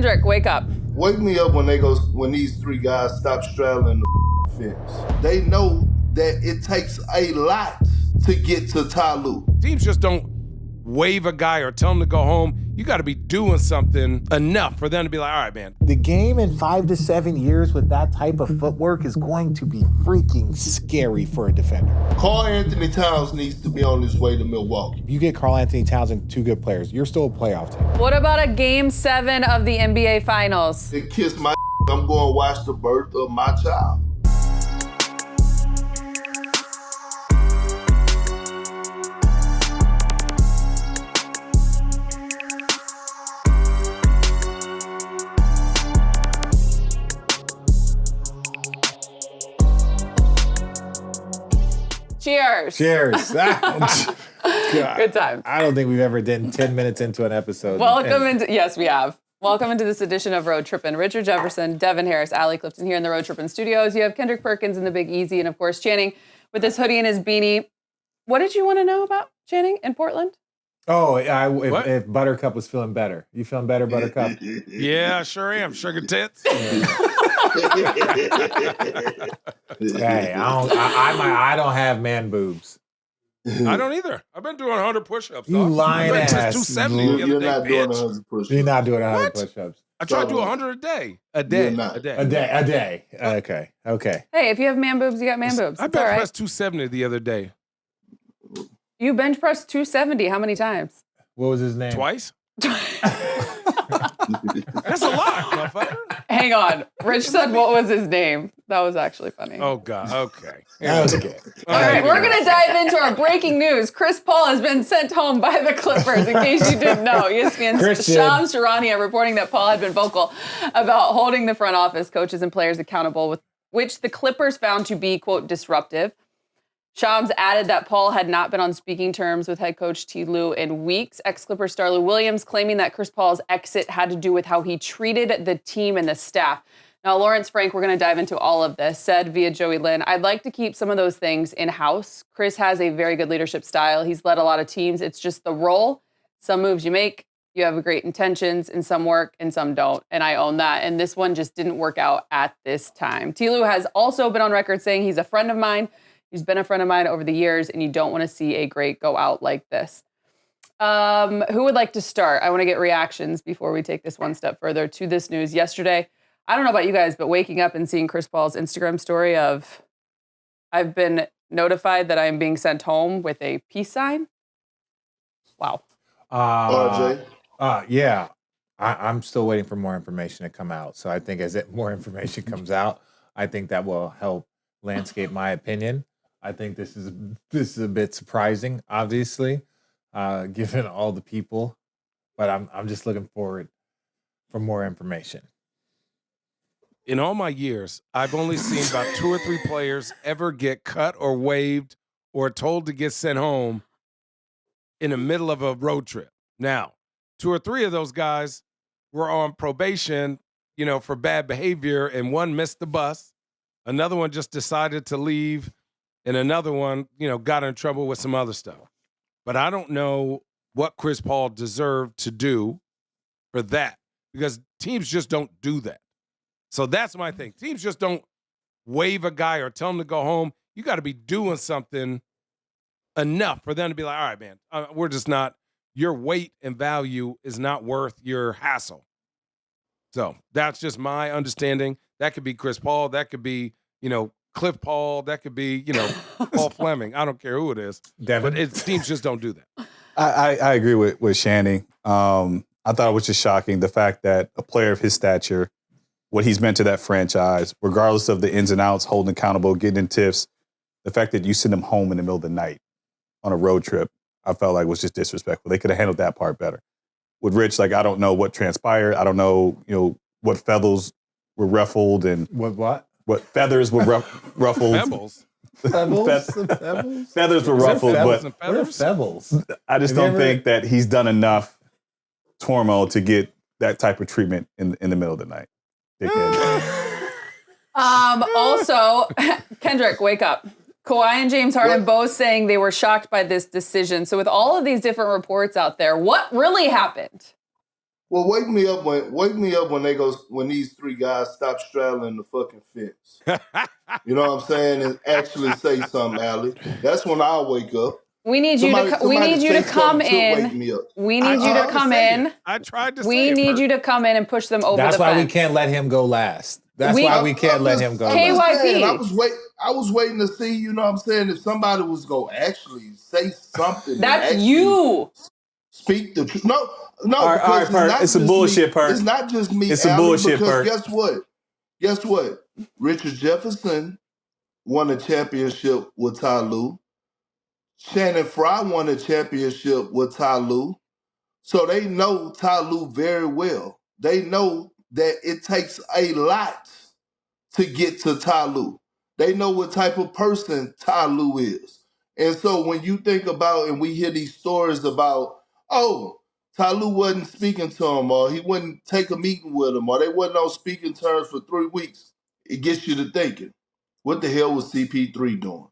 Kendrick, wake up. Wake me up when these three guys stop straddling the fence. They know that it takes a lot to get to T-Lue. Teams just don't waive a guy or tell him to go home. You got to be doing something enough for them to be like, all right, man. The game in 5 to 7 years with that type of footwork is going to be freaking scary for a defender. Karl Anthony Towns needs to be on his way to Milwaukee. You get Karl Anthony Towns and 2 good players, you're still a playoff team. What about a Game 7 of the NBA Finals? And kiss my I'm going to watch the birth of my child. Cheers. Cheers. God. Good times. I don't think we've ever done 10 minutes into an episode. Yes, we have. Welcome into this edition of Road Trippin. Richard Jefferson, Devin Harris, Allie Clifton here in the Road Trippin studios. You have Kendrick Perkins and the Big Easy, and of course Channing with his hoodie and his beanie. What did you want to know about Channing in Portland? Oh, if Buttercup was feeling better. You feeling better, Buttercup? Yeah, I sure am. Sugar tits. Hey, I don't have man boobs. I don't either. I've been doing 100 push-ups. You lying ass. 270 the other day, doing bitch. 100 push-ups. You're not doing 100 What? push-ups. I try to do 100 a day. A day. Okay. Hey, if you have man boobs, you got man boobs. I It's all bench right. pressed 270 the other day. You bench pressed 270 how many times? What was his name? Twice? That's a lot, motherfucker. Hang on. Rich said what was his name. That was actually funny. Oh, God. Okay. Okay. All right, we're going to dive into our breaking news. Chris Paul has been sent home by the Clippers, in case you didn't know. ESPN's Shams Charania reporting that Paul had been vocal about holding the front office, coaches, and players accountable, with which the Clippers found to be, quote, disruptive. Shams added that Paul had not been on speaking terms with head coach T-Lue in weeks. Ex-Clipper star Lou Williams claiming that Chris Paul's exit had to do with how he treated the team and the staff. Now, Lawrence Frank, we're going to dive into all of this, said via Joey Lynn, I'd like to keep some of those things in-house. Chris has a very good leadership style. He's led a lot of teams. It's just the role. Some moves you make, you have great intentions, and some work and some don't. And I own that. And this one just didn't work out at this time. T-Lue has also been on record saying he's a friend of mine. He's been a friend of mine over the years, and you don't want to see a great go out like this. Who would like to start? I want to get reactions before we take this one step further to this news. Yesterday, I don't know about you guys, but waking up and seeing Chris Paul's Instagram story of, I've been notified that I am being sent home with a peace sign. Wow. RJ? Yeah. I'm still waiting for more information to come out. So I think as more information comes out, I think that will help landscape my opinion. I think this is a bit surprising, obviously, given all the people, but I'm just looking forward for more information. In all my years, I've only seen about 2 or 3 players ever get cut or waived or told to get sent home in the middle of a road trip. Now, 2 or 3 of those guys were on probation, for bad behavior, and one missed the bus. Another one just decided to leave, and another one, got in trouble with some other stuff. But I don't know what Chris Paul deserved to do for that, because teams just don't do that. So that's my thing. Teams just don't waive a guy or tell him to go home. You got to be doing something enough for them to be like, all right, man, we're just not, your weight and value is not worth your hassle. So that's just my understanding. That could be Chris Paul. That could be, Cliff Paul. That could be, Paul Fleming. I don't care who it is. Devin? But teams just don't do that. I agree with Channing. I thought it was just shocking, the fact that a player of his stature, what he's meant to that franchise, regardless of the ins and outs, holding accountable, getting in tiffs, the fact that you send him home in the middle of the night on a road trip, I felt like was just disrespectful. They could have handled that part better. With Rich, I don't know what transpired. I don't know, what feathers were ruffled and What feathers were ruffled. Pebbles. Feathers were ruffled, but What are Febbles? I just don't think that he's done enough turmoil to get that type of treatment in the middle of the night. Also, Kendrick, wake up. Kawhi and James Harden both saying they were shocked by this decision. So with all of these different reports out there, what really happened? Well, wake me up when these three guys stop straddling the fucking fence. You know what I'm saying? And actually say something, Allie. That's when I'll wake up. We need you to come in. Wake me up. We need you to come in. I tried to say We need you to come in and push them over the fence. That's why we can't let him go last. That's why we can't let him go last. KYP. I was waiting to see, you know what I'm saying, if somebody was going to actually say something. That's you. Speak the truth. No, because Perk. It's a bullshit, Perk. It's not just me. It's a bullshit, Perk. Guess what? Richard Jefferson won a championship with T-Lue. Shannon Fry won a championship with T-Lue. So they know T-Lue very well. They know that it takes a lot to get to T-Lue. They know what type of person T-Lue is. And so when you think about, and we hear these stories about, T-Lue wasn't speaking to him, or he wouldn't take a meeting with him, or they wasn't on speaking terms for 3 weeks, it gets you to thinking, what the hell was CP3 doing?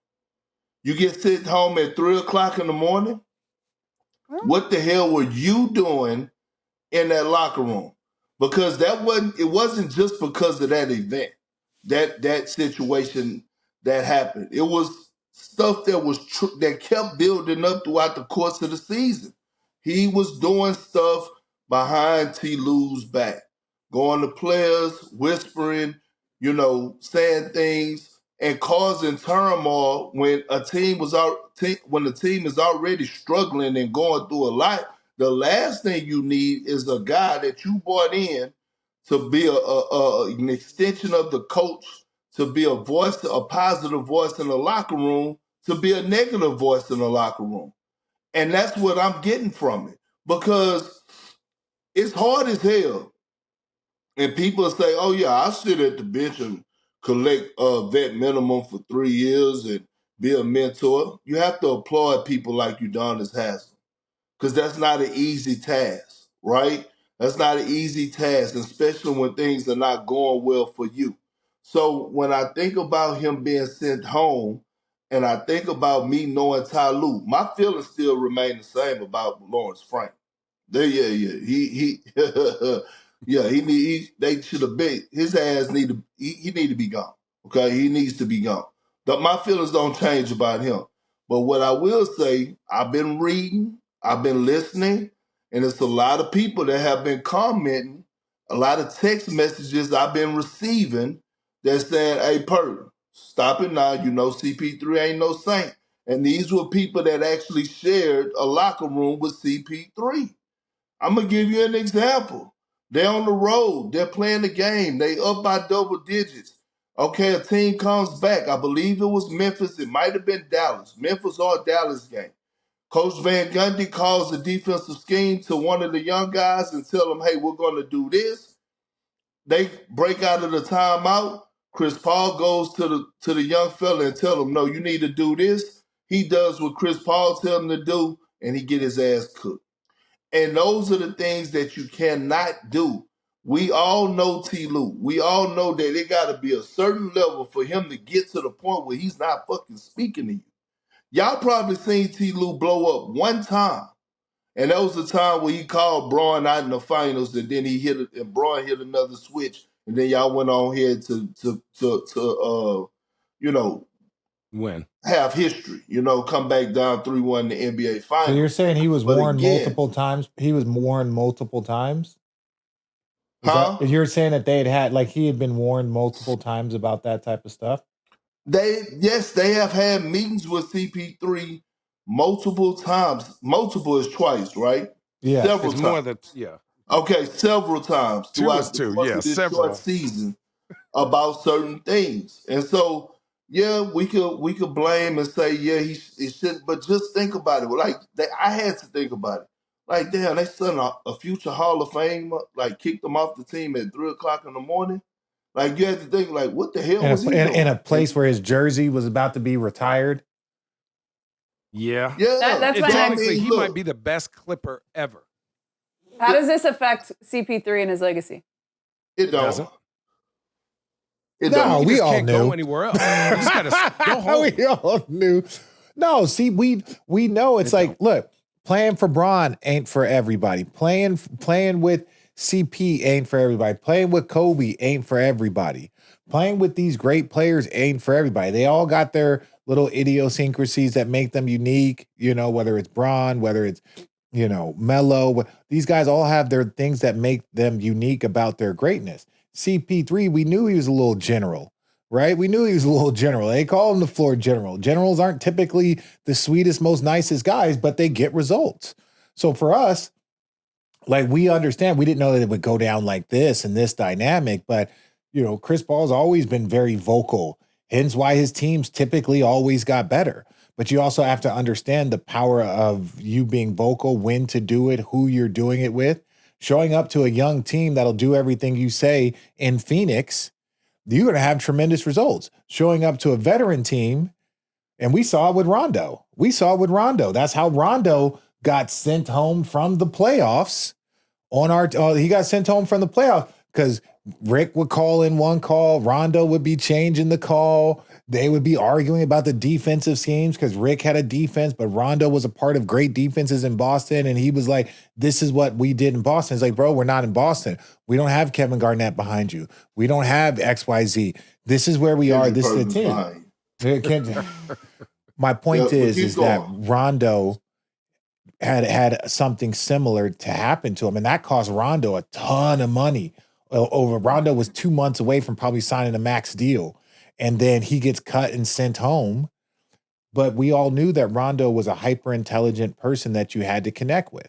You get sent home at 3 o'clock in the morning? What the hell were you doing in that locker room? Because it wasn't just because of that event, that situation that happened. It was stuff that kept building up throughout the course of the season. He was doing stuff behind T-Lue's back, going to players, whispering, saying things, and causing turmoil when the team is already struggling and going through a lot. The last thing you need is a guy that you brought in to be an extension of the coach, to be a positive voice in the locker room, to be a negative voice in the locker room. And that's what I'm getting from it, because it's hard as hell. And people say, oh, yeah, I sit at the bench and collect vet minimum for 3 years and be a mentor. You have to applaud people like Udonis Haslem, because that's not an easy task, right? That's not an easy task, especially when things are not going well for you. So when I think about him being sent home, and I think about me knowing T-Lue, my feelings still remain the same about Lawrence Frank. They should have been, his ass need to be gone. Okay, he needs to be gone. My feelings don't change about him. But what I will say, I've been reading, I've been listening, and it's a lot of people that have been commenting, a lot of text messages I've been receiving that's saying, hey, Perk, stop it now. CP3 ain't no saint. And these were people that actually shared a locker room with CP3. I'm going to give you an example. They're on the road. They're playing the game. They up by double digits. Okay, a team comes back. I believe it was Memphis. It might have been Dallas. Memphis or Dallas game. Coach Van Gundy calls the defensive scheme to one of the young guys and tell them, hey, we're going to do this. They break out of the timeout. Chris Paul goes to the young fella and tell him, no, you need to do this. He does what Chris Paul tells him to do, and he get his ass cooked. And those are the things that you cannot do. We all know T-Lue. We all know that it got to be a certain level for him to get to the point where he's not fucking speaking to you. Y'all probably seen T-Lue blow up one time. And that was the time where he called Braun out in the finals, and then and Braun hit another switch, and then y'all went on here to win, have history, come back down 3-1 in the NBA finals. So you're saying he was warned multiple times? He was warned multiple times? You're saying that he had been warned multiple times about that type of stuff? They have had meetings with CP3 multiple times. Multiple is twice, right? Yeah. Several times. More than, Okay, several times throughout this short season about certain things. And so, we could blame and say, he shouldn't, but just think about it. I had to think about it. Like, damn, they sent a future Hall of Fame, kicked them off the team at 3 o'clock in the morning. Like, you had to think, what the hell was he doing? In a place where his jersey was about to be retired? Yeah. That's my next. He might be the best Clipper ever. How does this affect CP3 and his legacy? It doesn't. We all can't go anywhere else. You just gotta go home. We all knew. No, see, we know it's look, playing for Bron ain't for everybody. Playing with CP ain't for everybody. Playing with Kobe ain't for everybody. Playing with these great players ain't for everybody. They all got their little idiosyncrasies that make them unique, whether it's Bron, whether it's, Melo. These guys all have their things that make them unique about their greatness. CP3, we knew he was a little general, right? We knew he was a little general. They call him the floor general. Generals aren't typically the sweetest, most nicest guys, but they get results. So for us, we understand, we didn't know that it would go down like this and this dynamic, but Chris Paul's always been very vocal. Hence why his teams typically always got better. But you also have to understand the power of you being vocal, when to do it, who you're doing it with. Showing up to a young team that'll do everything you say in Phoenix, you're going to have tremendous results. Showing up to a veteran team, and we saw it with Rondo. That's how Rondo got sent home from the playoffs. He got sent home from the playoffs because Rick would call in one call, Rondo would be changing the call. They would be arguing about the defensive schemes because Rick had a defense, but Rondo was a part of great defenses in Boston. And he was like, this is what we did in Boston. It's like, bro, we're not in Boston. We don't have Kevin Garnett behind you. We don't have XYZ. This is where we are. This is the team. My point is that Rondo had something similar to happen to him, and that cost Rondo a ton of money. Rondo was 2 months away from probably signing a max deal, and then he gets cut and sent home. But we all knew that Rondo was a hyper intelligent person that you had to connect with,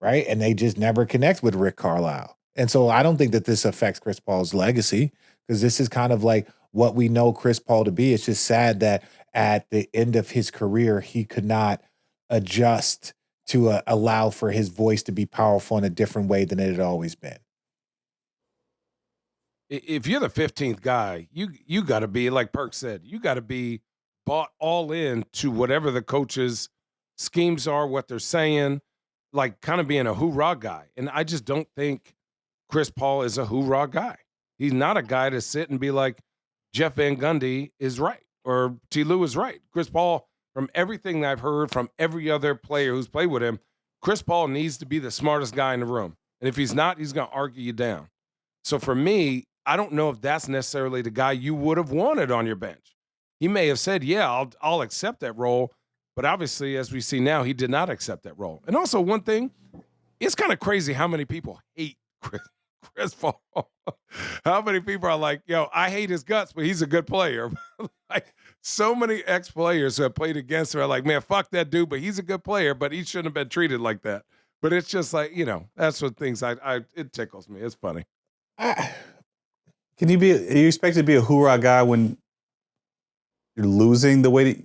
right? And they just never connect with Rick Carlisle. And so I don't think that this affects Chris Paul's legacy, because this is kind of like what we know Chris Paul to be. It's just sad that at the end of his career, he could not adjust to allow for his voice to be powerful in a different way than it had always been. If you're the 15th guy, you got to be, like Perk said, you got to be bought all in to whatever the coaches' schemes are, what they're saying, like kind of being a hoorah guy. And I just don't think Chris Paul is a hoorah guy. He's not a guy to sit and be like, Jeff Van Gundy is right or T-Lue is right. Chris Paul, from everything that I've heard from every other player who's played with him, Chris Paul needs to be the smartest guy in the room. And if he's not, he's going to argue you down. So for me, I don't know if that's necessarily the guy you would have wanted on your bench. He may have said, yeah, I'll accept that role. But obviously, as we see now, he did not accept that role. And also one thing, it's kind of crazy how many people hate Chris Paul. How many people are like, yo, I hate his guts, but he's a good player. Like so many ex-players who have played against him are like, man, fuck that dude, but he's a good player, but he shouldn't have been treated like that. But it's just like, that's what things it tickles me. It's funny. Are you expected to be a hoorah guy when you're losing the way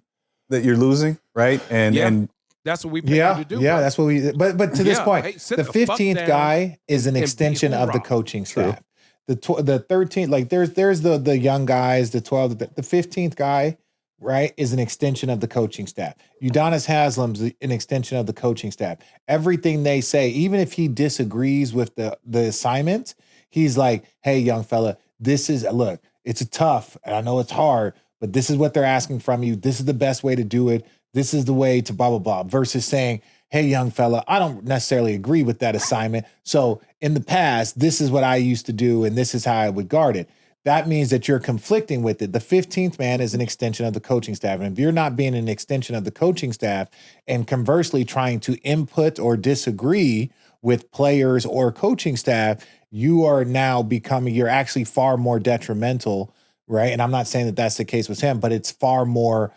that you're losing, right? And that's what we paid you to do. Yeah, bro. that's what we. But to this point, the 15th guy is an extension of the coaching staff. True. The 13th, like there's the young guys, the 12, the 15th guy, right, is an extension of the coaching staff. Udonis Haslem's an extension of the coaching staff. Everything they say, even if he disagrees with the assignment, he's like, hey, young fella, it's tough, and I know it's hard, but this is what they're asking from you. This is the best way to do it. This is the way to blah, blah, blah, versus saying, hey, young fella, I don't necessarily agree with that assignment. So in the past, this is what I used to do, and this is how I would guard it. That means that you're conflicting with it. The 15th man is an extension of the coaching staff. And if you're not being an extension of the coaching staff and conversely trying to input or disagree with players or coaching staff, you are now you're actually far more detrimental, right? And I'm not saying that that's the case with him, but it's far more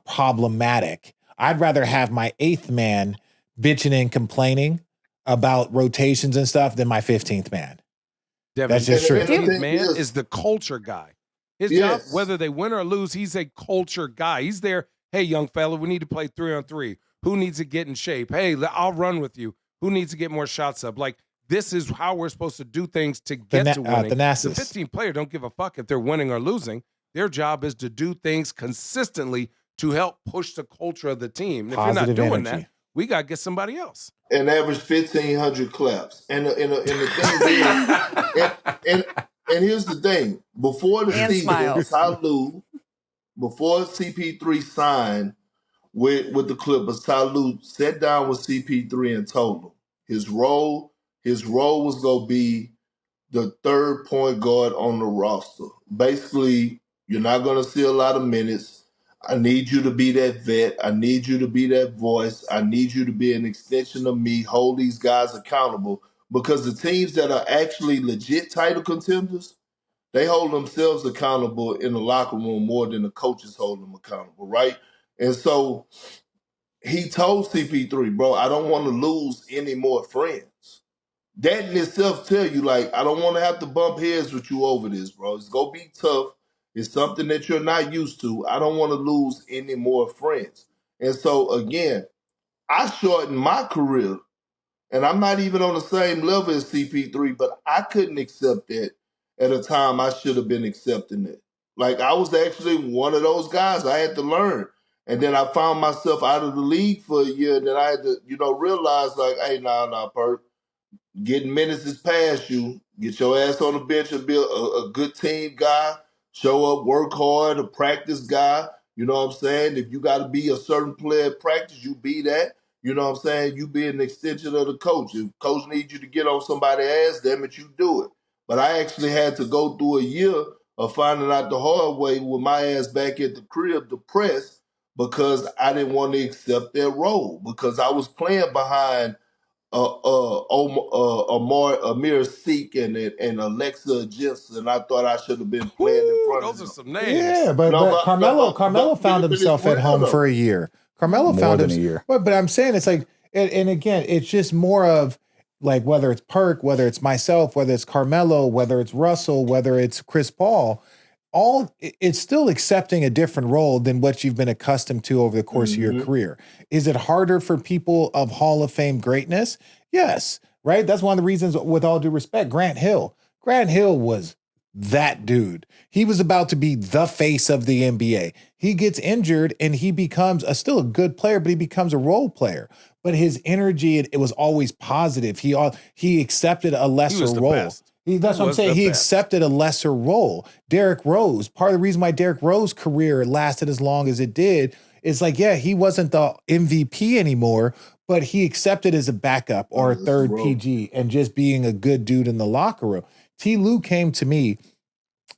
problematic. I'd rather have my 8th man bitching and complaining about rotations and stuff than my 15th man. Devin, that's just true. 15th man is the culture guy. His job, whether they win or lose, he's a culture guy. He's there. Hey, young fella, we need to play 3-on-3. Who needs to get in shape? Hey, I'll run with you. Who needs to get more shots up? Like, this is how we're supposed to do things to get to winning. The 15th player don't give a fuck if they're winning or losing. Their job is to do things consistently to help push the culture of the team. And if you're not doing that, we got to get somebody else. And average 1,500 claps. And the thing is, and here's the thing. Before the season, T-Lue, before CP3 signed with the Clippers, T-Lue sat down with CP3 and told him his role, his role was going to be the third point guard on the roster. Basically, you're not going to see a lot of minutes. I need you to be that vet. I need you to be that voice. I need you to be an extension of me, hold these guys accountable, because the teams that are actually legit title contenders, they hold themselves accountable in the locker room more than the coaches hold them accountable, right? And so he told CP3, bro, I don't want to lose any more friends. That in itself tell you, like, I don't want to have to bump heads with you over this, bro. It's going to be tough. It's something that you're not used to. I don't want to lose any more friends. And so, again, I shortened my career, and I'm not even on the same level as CP3, but I couldn't accept that at a time I should have been accepting it. Like, I was actually one of those guys. I had to learn. And then I found myself out of the league for a year, and then I had to, realize, like, hey, nah, Perk. Getting minutes is past you. Get your ass on the bench and be a good team guy. Show up, work hard, a practice guy. You know what I'm saying? If you got to be a certain player at practice, you be that. You know what I'm saying? You be an extension of the coach. If coach needs you to get on somebody's ass, damn it, you do it. But I actually had to go through a year of finding out the hard way with my ass back at the crib, depressed, because I didn't want to accept that role, because I was playing behind Amir Seek and Alexa Jensen. I thought I should have been playing in front of those them. are some names. Yeah, but Carmelo found himself at home for a year. Carmelo found him a year. But I'm saying it's like, and again, it's just more of like, whether it's Perk, whether it's myself, whether it's Carmelo, whether it's Russell, whether it's Chris Paul, it's still accepting a different role than what you've been accustomed to over the course of your career. Is it harder for people of Hall of Fame greatness? Yes, right? That's one of the reasons, with all due respect, Grant Hill was that dude. He was about to be the face of the NBA. He gets injured and he becomes still a good player, but he becomes a role player. But his energy, it was always positive. He accepted a lesser role. Best. That's what I'm saying. He accepted a lesser role. Derrick Rose, part of the reason why Derrick Rose's career lasted as long as it did is like, yeah, he wasn't the MVP anymore, but he accepted as a backup or a third PG and just being a good dude in the locker room. T-Lue came to me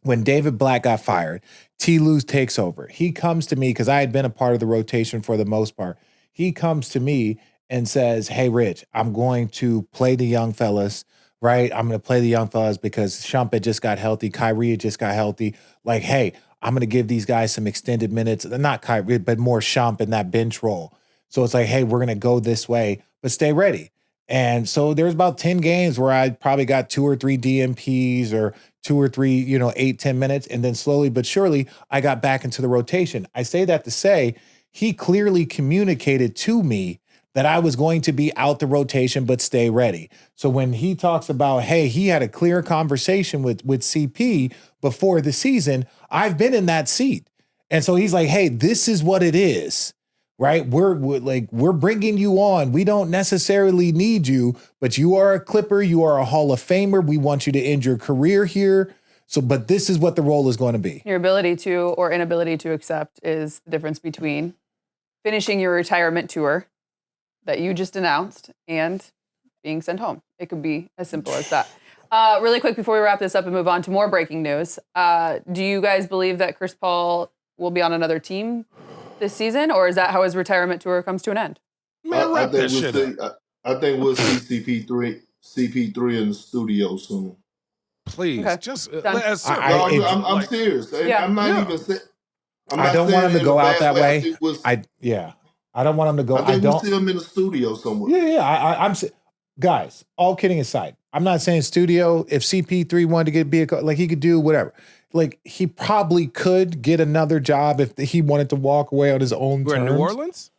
when David Black got fired. T-Lue takes over. He comes to me because I had been a part of the rotation for the most part. He comes to me and says, hey, Rich, I'm going to play the young fellas. Right? I'm going to play the young fellas because Shump had just got healthy. Kyrie had just got healthy. Like, hey, I'm going to give these guys some extended minutes. Not Kyrie, but more Shump in that bench role. So it's like, hey, we're going to go this way, but stay ready. And so there's about 10 games where I probably got 2 or 3 DMPs or 2 or 3, 8-10 minutes. And then slowly but surely, I got back into the rotation. I say that to say he clearly communicated to me that I was going to be out the rotation, but stay ready. So when he talks about, hey, he had a clear conversation with CP before the season, I've been in that seat. And so he's like, hey, this is what it is, right? We're bringing you on. We don't necessarily need you, but you are a Clipper. You are a Hall of Famer. We want you to end your career here. So, but this is what the role is going to be. Your ability to or inability to accept is the difference between finishing your retirement tour that you just announced and being sent home. It could be as simple as that. Really quick before we wrap this up and move on to more breaking news, do you guys believe that Chris Paul will be on another team this season, or is that how his retirement tour comes to an end? Man, I think we'll see CP3 in the studio soon. Please, okay. just I'm serious. Yeah. I'm not even saying. I don't want him to go out that way. I don't want him to go. I think we'll see him in the studio somewhere. Yeah. I'm guys. All kidding aside, I'm not saying studio. If CP3 wanted to be he could do whatever. Like he probably could get another job if he wanted to walk away on his own terms. We're in New Orleans.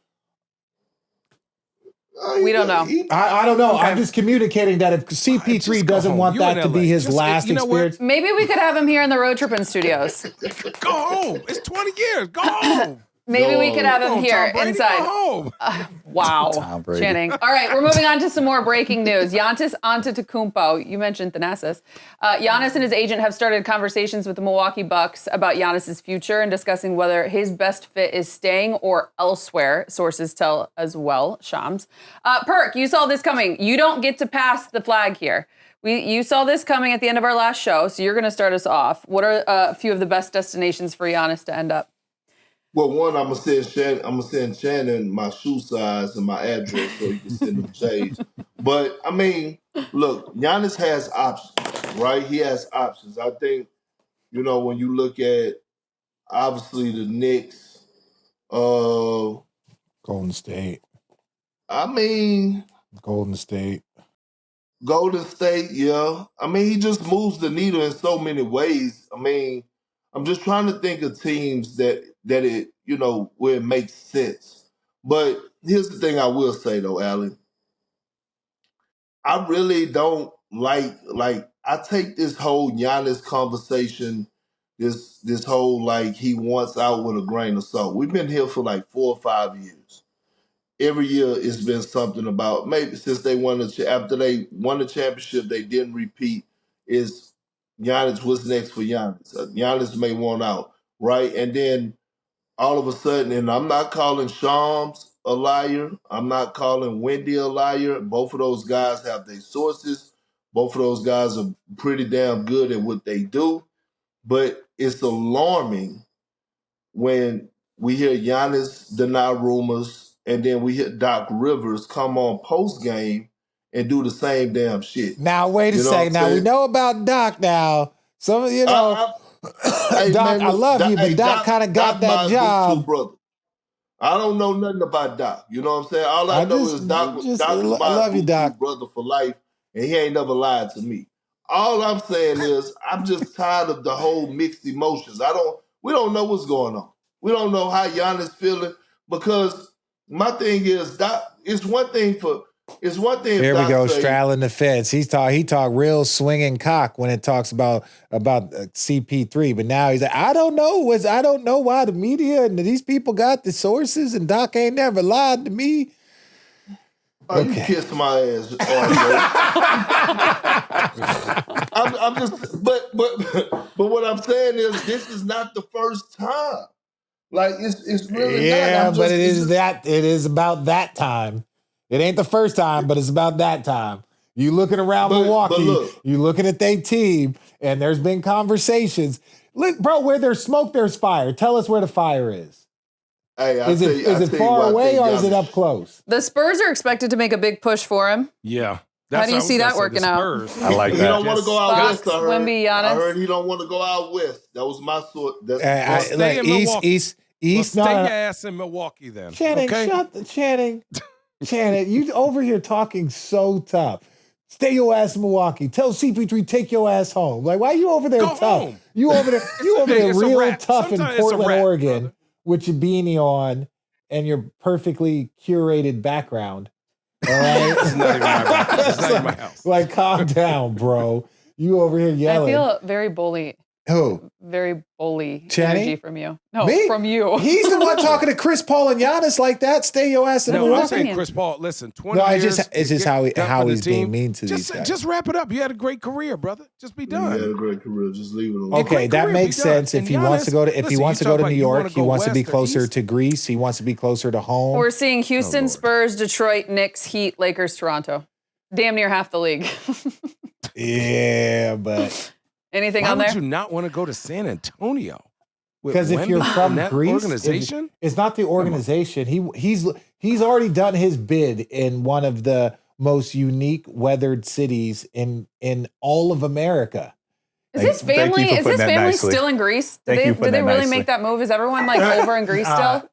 We don't know. I don't know. Okay. I'm just communicating that if CP3 doesn't want that to be his last experience. Maybe we could have him here in the Road Trippin Studios. Go home. It's 20 years. Go home. Maybe we could have him here Tom Brady, inside. go home. Wow, Tom Brady. Channing. All right, we're moving on to some more breaking news. Giannis Antetokounmpo, you mentioned Thanasis. Giannis and his agent have started conversations with the Milwaukee Bucks about Giannis's future and discussing whether his best fit is staying or elsewhere, sources tell as well, Shams. Perk, you saw this coming. You don't get to pass the flag here. You saw this coming at the end of our last show, so you're going to start us off. What are a few of the best destinations for Giannis to end up? Well, one, I'm gonna send Shannon my shoe size and my address so he can send them J's. But I mean, look, Giannis has options, right? He has options. I think, when you look at obviously the Knicks, Golden State. I mean, Golden State, yeah. I mean, he just moves the needle in so many ways. I mean, I'm just trying to think of teams that it, where it makes sense. But here's the thing I will say though, Allie. I really don't like I take this whole Giannis conversation, this whole he wants out with a grain of salt. We've been here for 4 or 5 years. Every year it's been something about, maybe since they won after they won the championship, they didn't repeat, is Giannis, what's next for Giannis? Giannis may want out, right? And then all of a sudden, and I'm not calling Shams a liar, I'm not calling Wendy a liar. Both of those guys have their sources. Both of those guys are pretty damn good at what they do. But it's alarming when we hear Giannis deny rumors, and then we hear Doc Rivers come on post-game and do the same damn shit. Now, wait a second. Now, we know about Doc now. Some of Hey, Doc, man, I love you, but Doc kind of got that job. I don't know nothing about Doc. You know what I'm saying? All I know is Doc was my Doc. brother for life, and he ain't never lied to me. All I'm saying is I'm just tired of the whole mixed emotions. We don't know what's going on. We don't know how Giannis feeling, because my thing is, Doc, it's one thing. Here we go, straddling the fence. He talk real swinging cock when it talks about CP3, but now he's like, I don't know why the media and these people got the sources, and Doc ain't never lied to me. Oh, okay. You kiss my ass, I'm just, but what I'm saying is, this is not the first time. It's really not. Yeah, but it is about that time. It ain't the first time, but it's about that time. You looking around Milwaukee, you looking at their team, and there's been conversations. Look, bro, where there's smoke, there's fire. Tell us where the fire is. Hey, is it far away or is it up close? The Spurs are expected to make a big push for him. Yeah. How do you see that working out? I like that. He don't want to go out west. I heard he don't want to go out west. That was my sort. Stay in Milwaukee. East. Stay your ass in Milwaukee then. Channing, okay? Channing, you over here talking so tough. Stay your ass in Milwaukee. Tell CP3 take your ass home. Like, why you over there tough? Home. You over there real tough Sometimes in Portland, Oregon, brother. with your beanie on and your perfectly curated background. All right, It's not even my background. It's not even my house. Like, calm down, bro. You over here yelling. I feel very bully. Who? Very bully Channing? energy from you. No, Me? from you. He's the one talking to Chris Paul and Giannis like that. Stay your ass in No, I'm Milwaukee. saying Chris Paul. Listen, 20 No, years. it's just how he's team. being mean to these guys. Just wrap it up. You had a great career, brother. Just be done. You had a great career. Just leave it alone. Okay, that makes sense. If he wants to go to New York, he wants to be closer to Greece. He wants to be closer to home. We're seeing Houston, Spurs, Detroit, Knicks, Heat, Lakers, Toronto. Damn near half the league. Yeah, but anything Why on there? would you not want to go to San Antonio? Because if you're from Greece, organization, it's not the organization. He's already done his bid in one of the most unique weathered cities in all of America. Is his family still in Greece? Did they really make that move? Is everyone over in Greece still?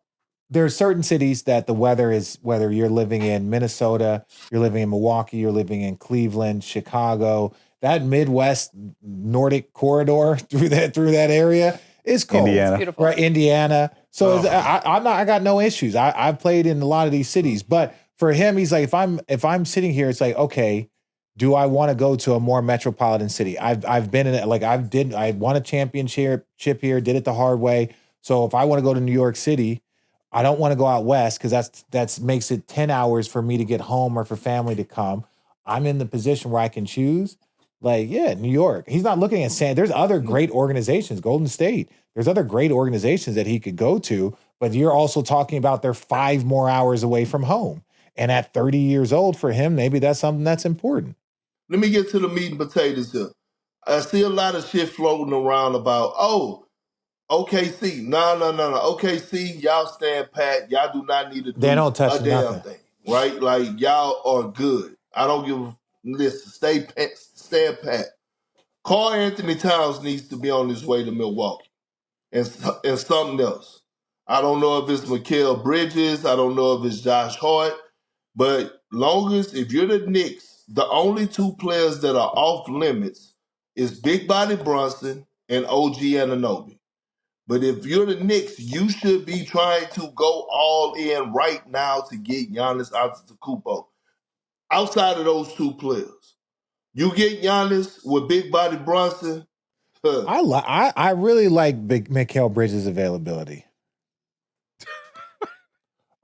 There are certain cities that the weather is, whether you're living in Minnesota, you're living in Milwaukee, you're living in Cleveland, Chicago, that Midwest Nordic corridor through that area is cold. Indiana. It's beautiful. Right, Indiana. So I got no issues. I've played in a lot of these cities, but for him, he's like, if I'm sitting here, it's like, okay, do I want to go to a more metropolitan city? I've been in it, I won a championship here, did it the hard way. So if I want to go to New York City, I don't want to go out west because that's makes it 10 hours for me to get home or for family to come. I'm in the position where I can choose. Like, yeah, New York. He's not looking at there's other great organizations, Golden State. There's other great organizations that he could go to, but you're also talking about they're 5 more hours away from home. And at 30 years old for him, maybe that's something that's important. Let me get to the meat and potatoes here. I see a lot of shit floating around about, OKC. No. OKC, y'all stand pat. Y'all do not need to do They don't touch a damn nothing. thing, right? Like, y'all are good. I don't give a... Listen, stand pat. Karl Anthony Towns needs to be on his way to Milwaukee and something else. I don't know if it's Mikal Bridges. I don't know if it's Josh Hart. But longest, if you're the Knicks, the only 2 players that are off limits is Big Body Brunson and OG Anunoby. But if you're the Knicks, you should be trying to go all in right now to get Giannis Antetokounmpo. Outside of those 2 players, you get Giannis with Big Body Brunson. I really like Mikal Bridges' availability.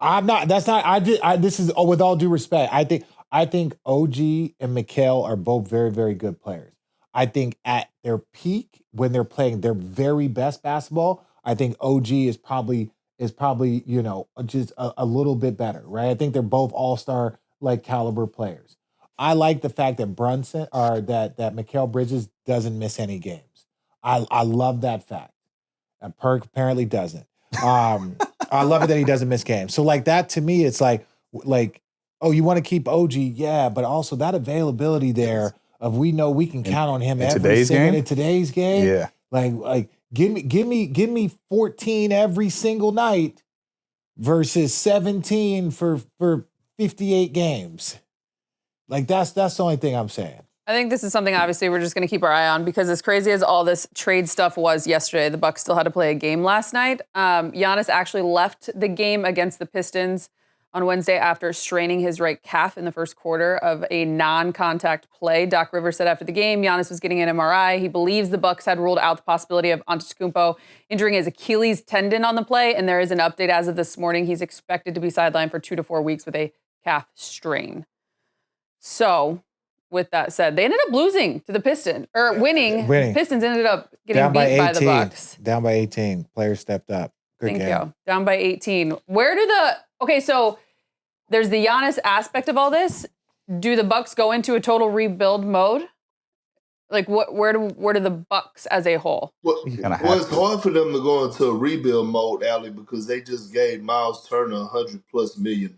This is with all due respect. I think OG and Mikal are both very, very good players. I think at their peak, when they're playing their very best basketball, I think OG is probably, just a little bit better, right? I think they're both all-star like caliber players. I like the fact that that Mikal Bridges doesn't miss any games. I love that fact. And Perk apparently doesn't. I love it that he doesn't miss games. So like that to me, it's like, oh, you want to keep OG? Yeah, but also that availability there of we know we can count on him every single in today's game. Yeah. Like give me 14 every single night versus 17 for 58 games. Like that's the only thing I'm saying. I think this is something obviously we're just going to keep our eye on because as crazy as all this trade stuff was yesterday, the Bucks still had to play a game last night. Giannis actually left the game against the Pistons on Wednesday after straining his right calf in the first quarter of a non-contact play. Doc Rivers said after the game, Giannis was getting an MRI. He believes the Bucks had ruled out the possibility of Antetokounmpo injuring his Achilles tendon on the play, and there is an update as of this morning. He's expected to be sidelined for 2 to 4 weeks with a calf strain. So, with that said, they ended up losing to the Pistons, or winning. Pistons ended up getting beat by the Bucks. Down by 18. Players stepped up. Good game. Thank you. Down by 18. So there's the Giannis aspect of all this. Do the Bucks go into a total rebuild mode? Like where do the Bucks as a whole? Well, it's hard for them to go into a rebuild mode, Allie, because they just gave Miles Turner $100+ million,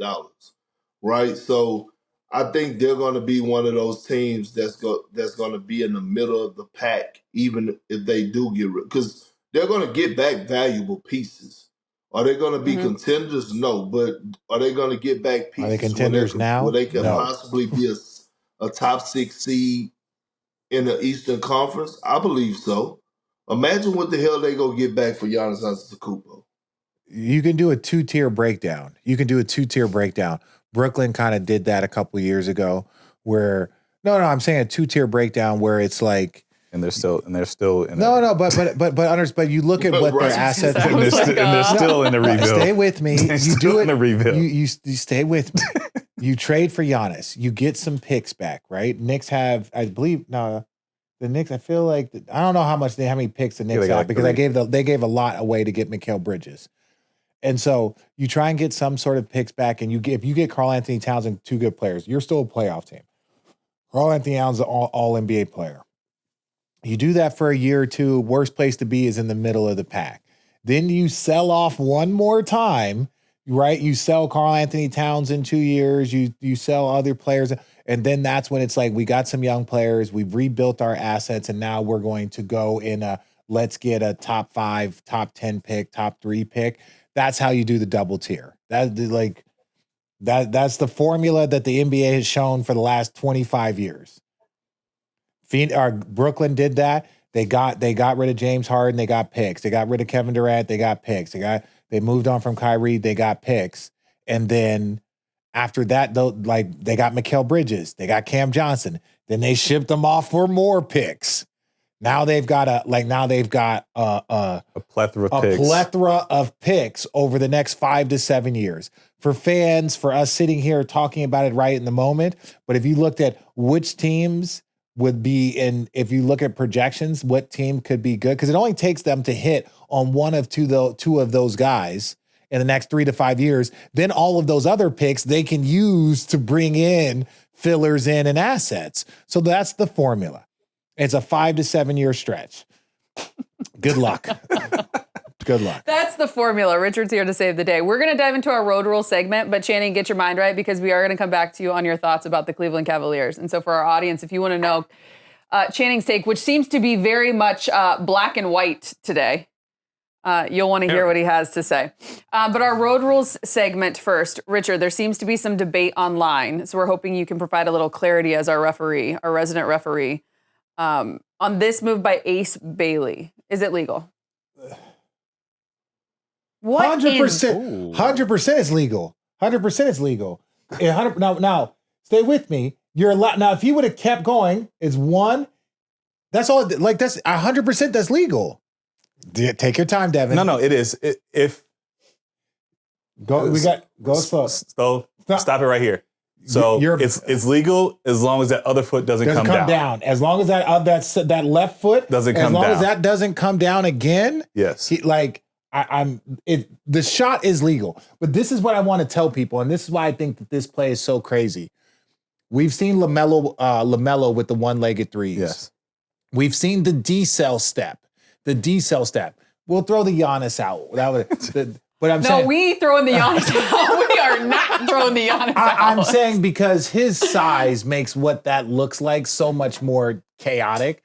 right? So I think they're going to be one of those teams that's going to be in the middle of the pack, even if they do get rid, because they're going to get back valuable pieces. Are they going to be contenders? No, but are they going to get back pieces? Are they contenders now? Where they can possibly be a top 6 seed in the Eastern Conference? I believe so. Imagine what the hell they go get back for Giannis Antetokounmpo. You can do a 2-tier breakdown. Brooklyn kind of did that a couple years ago where I'm saying a 2-tier breakdown where it's like and they're still in but you look at what their assets and they're still in the rebuild. Stay with me. You do it in the rebuild. You stay with me. You trade for Giannis. You get some picks back, right? Knicks have, I believe, the Knicks. I feel like I don't know how many picks the Knicks have because they gave a lot away to get Mikal Bridges. And so you try and get some sort of picks back, and if you get Karl Anthony Towns and 2 good players, you're still a playoff team. Karl Anthony Towns is an all NBA player. You do that for a year or 2, worst place to be is in the middle of the pack. Then you sell off one more time, right? You sell Karl Anthony Towns in 2 years, you sell other players, and then that's when it's like we got some young players, we've rebuilt our assets, and now we're going to go in let's get a top 5, top 10 pick, top 3 pick. That's how you do the double tier. That's the formula that the NBA has shown for the last 25 years. Brooklyn did that. They got rid of James Harden. They got picks. They got rid of Kevin Durant. They got picks. They moved on from Kyrie. They got picks. And then after that, they got Mikal Bridges. They got Cam Johnson. Then they shipped them off for more picks. Now they've got a plethora of picks. plethora of picks over the next 5 to 7 years. For fans, for us sitting here talking about it right in the moment, but if you looked at which teams would be in, if you look at projections, what team could be good, because it only takes them to hit on one of two of those guys in the next 3 to 5 years, then all of those other picks they can use to bring in fillers in and assets. So that's the formula. It's a 5 to 7 year stretch. Good luck. Good luck. That's the formula. Richard's here to save the day. We're going to dive into our road rule segment, but Channing, get your mind right, because we are going to come back to you on your thoughts about the Cleveland Cavaliers. And so for our audience, if you want to know Channing's take, which seems to be very much black and white today, you'll want to hear what he has to say. But our road rules segment first. Richard, there seems to be some debate online, so we're hoping you can provide a little clarity as our referee, our resident referee, on this move by Ace Bailey. Is it legal? 100%. 100% is legal. 100% is legal. Now, stay with me. You're allowed. Now, if he would have kept going, it's one. That's all. Like, that's 100%. That's legal. Take your time, Devin. No, it is. Go slow. Stop it right here. So it's legal as long as that other foot doesn't come down. As long as that left foot doesn't come down. As long as that doesn't come down again. Yes. The shot is legal. But this is what I want to tell people, and this is why I think that this play is so crazy. We've seen LaMelo with the one-legged threes. Yes. We've seen the decel step. We'll throw the Giannis out. But I'm saying, we throwing the Giannis out. We are not throwing the Giannis out. I'm saying because his size makes what that looks like so much more chaotic.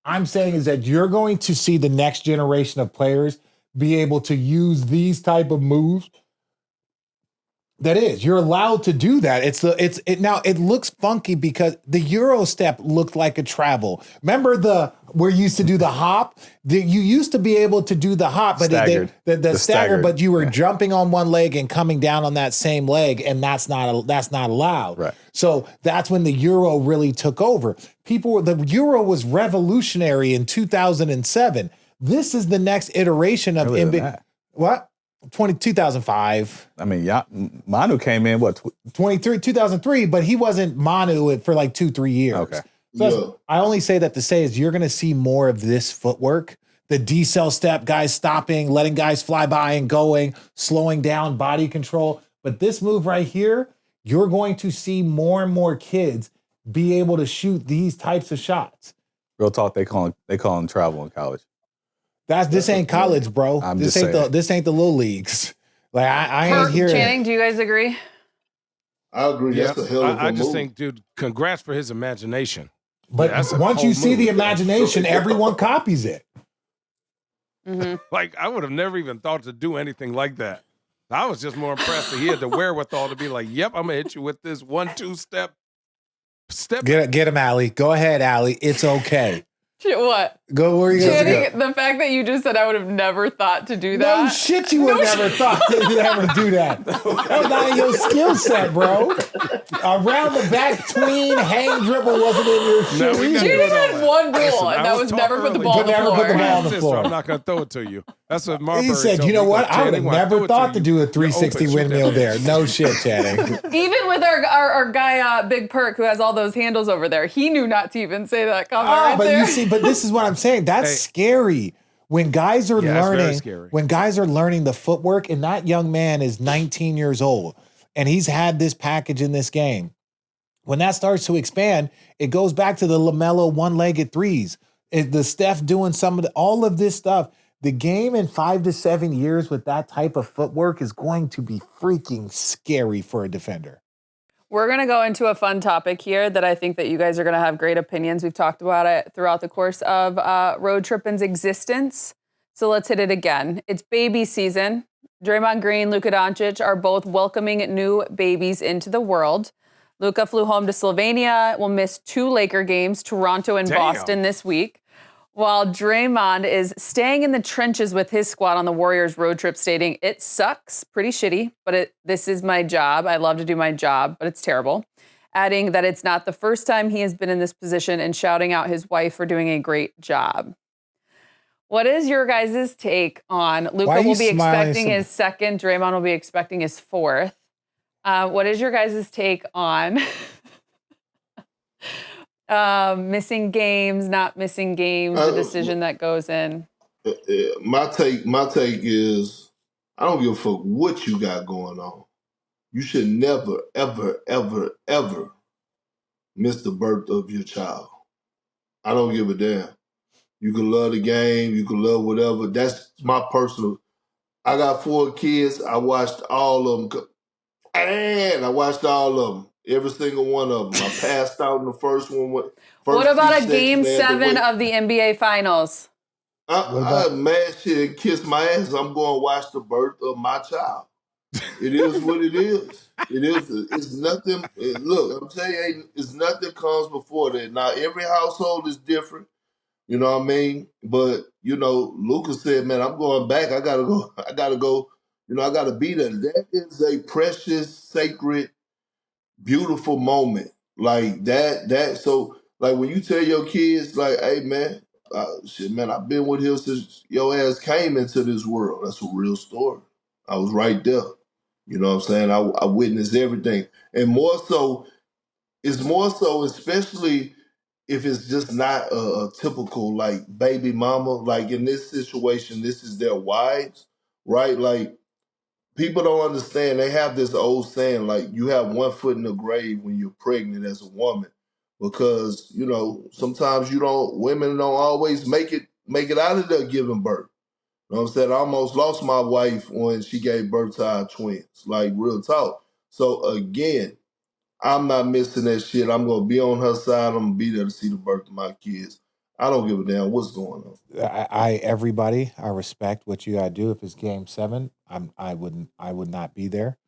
I'm saying is that you're going to see the next generation of players be able to use these type of moves. You're allowed to do that. Now it looks funky because the Euro step looked like a travel. Remember where you used to do the hop? You used to be able to do the hop, but the stagger, but you were jumping on one leg and coming down on that same leg, and that's not allowed. Right. So that's when the Euro really took over. The Euro was revolutionary in 2007. This is the next iteration of NBA. What? 2005. I mean, Manu came in, 2003, but he wasn't Manu for like 2-3 years. Okay. So I only say that to say is you're going to see more of this footwork. The decel step, guys stopping, letting guys fly by and going, slowing down, body control. But this move right here, you're going to see more and more kids be able to shoot these types of shots. Real talk, they call them travel in college. This ain't college, bro. This ain't the little leagues. Like I ain't here. Channing, do you guys agree? I agree. That's a hell of a move. I just think, dude, congrats for his imagination. But once you see the imagination, everyone copies it. Mm-hmm. Like, I would have never even thought to do anything like that. I was just more impressed that he had the wherewithal to be like, yep, I'm going to hit you with this 1-2 step. Get him, Allie. Go ahead, Allie. It's okay. What? Go where you go. The fact that you just said I would have never thought to do that. No shit, you would have never thought to ever do that. That was not in your skill set, bro. Around the back, tween, hang dribble wasn't in your shit. You just had one rule, and that was never put the ball on the floor. I'm not going to throw it to you. That's what Marbury He said, you know what? I would have never thought to do a 360 windmill there. No shit, Channing. Even with our guy, Big Perk, who has all those handles over there, he knew not to even say that comment right but there. You see, but this is what I'm saying. That's scary. When guys are learning the footwork, and that young man is 19 years old, and he's had this package in this game. When that starts to expand, it goes back to the LaMelo one-legged threes. The Steph doing all of this stuff. The game in 5 to 7 years with that type of footwork is going to be freaking scary for a defender. We're going to go into a fun topic here that I think that you guys are going to have great opinions. We've talked about it throughout the course of Road Trippin's existence. So let's hit it again. It's baby season. Draymond Green, Luka Doncic are both welcoming new babies into the world. Luka flew home to Slovenia, will miss 2 Laker games, Toronto and Boston this week, while Draymond is staying in the trenches with his squad on the Warriors road trip, stating, "It sucks, pretty shitty, but this is my job. I love to do my job, but it's terrible." adding that it's not the first time he has been in this position and shouting out his wife for doing a great job. What is your guys' take on Luka will be expecting his second, Draymond will be expecting his fourth. What is your guys' take on missing games, not missing games, the decision that goes in? My take is I don't give a fuck what you got going on. You should never, ever, ever, ever miss the birth of your child. I don't give a damn. You can love the game, you can love whatever. That's my personal. I got 4 kids. I watched all of them. And I watched all of them. Every single one of them. I passed out in the first one. What about a game 7 of the NBA Finals? I mad shit and kiss my ass. I'm going to watch the birth of my child. It is what it is. It is. It's nothing. Look, I'm telling you, it's nothing comes before that. Now, every household is different. You know what I mean? But, you know, Lucas said, man, I'm going back. I gotta go. You know, I gotta be there. That is a precious, sacred, beautiful moment. Like that. So, like, when you tell your kids, like, hey, man, shit, man, I've been with him since your ass came into this world. That's a real story. I was right there. You know what I'm saying? I witnessed everything. And it's more so, especially if it's just not a typical, like, baby mama. Like, in this situation, this is their wives, right? Like, people don't understand. They have this old saying, like, you have one foot in the grave when you're pregnant as a woman. Because, you know, sometimes women don't always make it out of there giving birth. You know what I'm saying? I almost lost my wife when she gave birth to our twins, like, real talk. So, again, I'm not missing that shit. I'm going to be on her side. I'm going to be there to see the birth of my kids. I don't give a damn what's going on. I respect what you got to do. If it's game 7, I would not be there.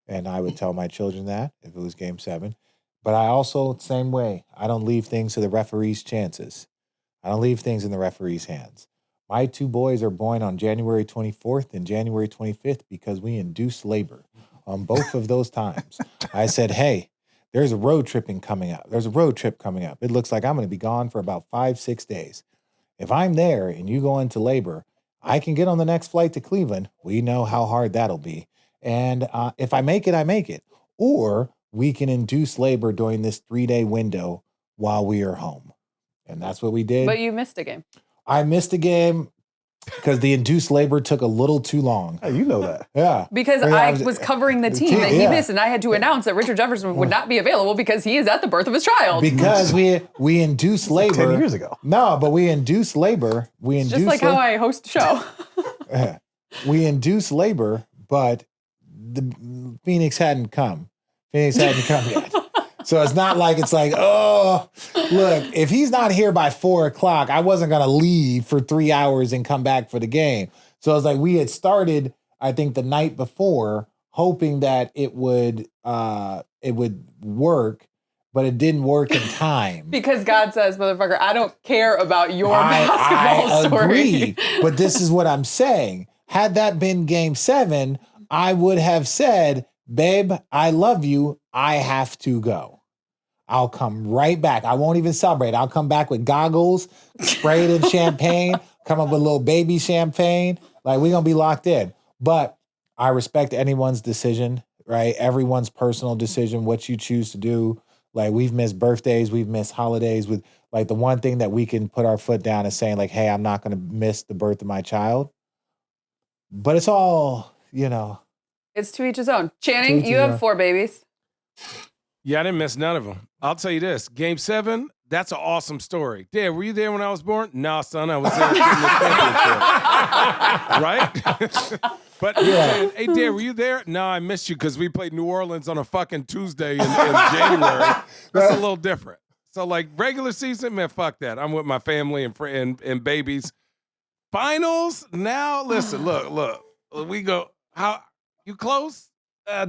And I would tell my children that if it was game 7. But I also, same way, I don't leave things to the referee's chances. I don't leave things in the referee's hands. My 2 boys are born on January 24th and January 25th because we induced labor on both of those times. I said, hey, there's a road trip coming up. It looks like I'm going to be gone for about 5-6 days. If I'm there and you go into labor, I can get on the next flight to Cleveland. We know how hard that'll be. And if I make it, I make it. Or we can induce labor during this 3-day window while we are home. And that's what we did. But you missed a game. I missed a game because the induced labor took a little too long. Hey, you know that. Yeah. Because I was covering the team that he missed, and I had to announce that Richard Jefferson would not be available because he is at the birth of his child. Because we induced labor. 10 years ago. No, but we induced labor. Just like how I host a show. We induced labor, but the Phoenix hadn't come. Phoenix hadn't come yet. So it's not like oh, look, if he's not here by 4:00, I wasn't going to leave for 3 hours and come back for the game. So it's like we had started, I think, the night before, hoping that it would work, but it didn't work in time. Because God says, motherfucker, I don't care about your basketball story. I agree, but this is what I'm saying. Had that been game 7, I would have said, babe, I love you. I have to go. I'll come right back. I won't even celebrate. I'll come back with goggles, sprayed in champagne, come up with a little baby champagne. Like, we're going to be locked in. But I respect anyone's decision, right? Everyone's personal decision, what you choose to do. Like, we've missed birthdays, we've missed holidays. With like, the one thing that we can put our foot down is saying, like, hey, I'm not going to miss the birth of my child. But it's all, you know. It's to each his own. Channing, you have 4 babies. Yeah, I didn't miss none of them. I'll tell you this. Game 7, that's an awesome story. Dad, were you there when I was born? No, son, I was there. Right? But, hey, Dad, were you there? No, I missed you because we played New Orleans on a fucking Tuesday in January. That's a little different. So, like, regular season, man, fuck that. I'm with my family and babies. Finals? Now, listen, look. We go, how, you close?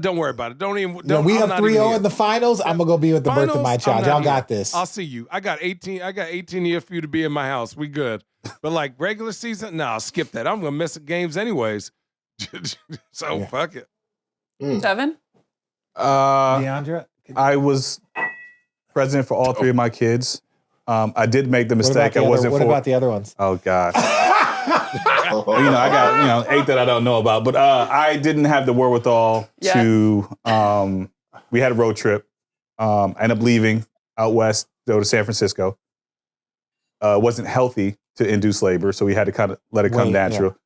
Don't worry about it. Don't even. We have 3-0 in the finals. I'm gonna go be with the birth of my child. Y'all got this. I'll see you. I got 18 years for you to be in my house. We good. But like regular season, I'll skip that. I'm gonna miss games anyways. So fuck it. 7. Deandra, I was president for all three of my kids. I did make the mistake. What about the other ones? Oh God. I got 8 that I don't know about, but I didn't have the wherewithal to. We had a road trip. I ended up leaving out west, go to San Francisco. Wasn't healthy to induce labor, so we had to kind of let it come natural.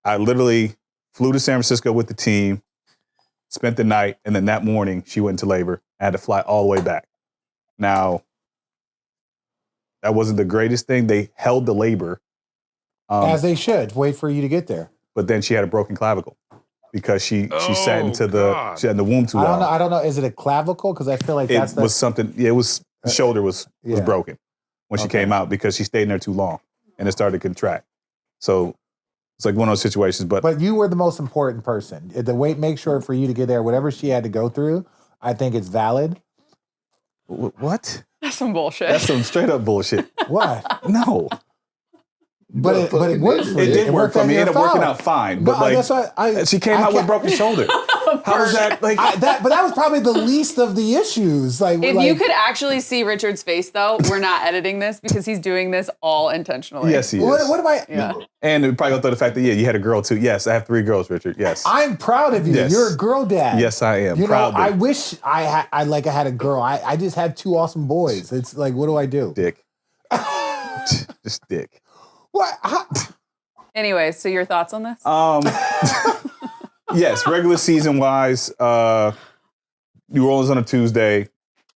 Yeah. I literally flew to San Francisco with the team, spent the night, and then that morning she went into labor. I had to fly all the way back. Now, that wasn't the greatest thing. They held the labor. As they should. Wait for you to get there. But then she had a broken clavicle because she sat into the womb too long. I don't know. Is it a clavicle? Because I feel like it was something. Yeah, it was the shoulder was broken when she came out because she stayed in there too long and it started to contract. So it's like one of those situations. But you were the most important person. Make sure for you to get there, whatever she had to go through, I think it's valid. What? That's some bullshit. That's some straight up bullshit. What? No. But it worked for you. It did work for me. It ended up working out fine. But she came out with broken shoulder. How was that? But that was probably the least of the issues. If you could actually see Richard's face, though, we're not editing this because he's doing this all intentionally. Yes, he is. What am I? Yeah. And we probably thought the fact that you had a girl too. Yes, I have 3 girls, Richard. Yes, I'm proud of you. Yes. You're a girl dad. Yes, I am. Proudly. I wish I had a girl. I just have 2 awesome boys. It's like, what do I do? Dick. Just dick. What? Anyway, so your thoughts on this? Yes, regular season wise, New Orleans on a Tuesday,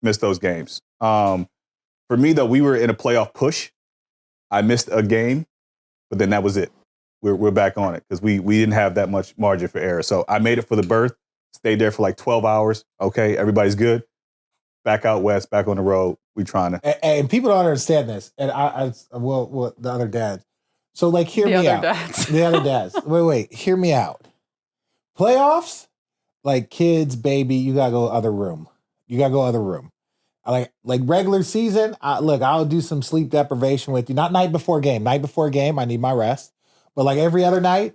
missed those games. For me though, we were in a playoff push. I missed a game, but then that was it. We're back on it because we didn't have that much margin for error. So I made it for the berth, stayed there for like 12 hours. Okay, everybody's good. Back out west, back on the road. We trying to. And people don't understand this. And the other dads. So like, hear me out. The other dads. Wait, hear me out. Playoffs, like kids, baby, you gotta go other room. Like regular season, I'll do some sleep deprivation with you. Not night before game. Night before game, I need my rest. But like every other night,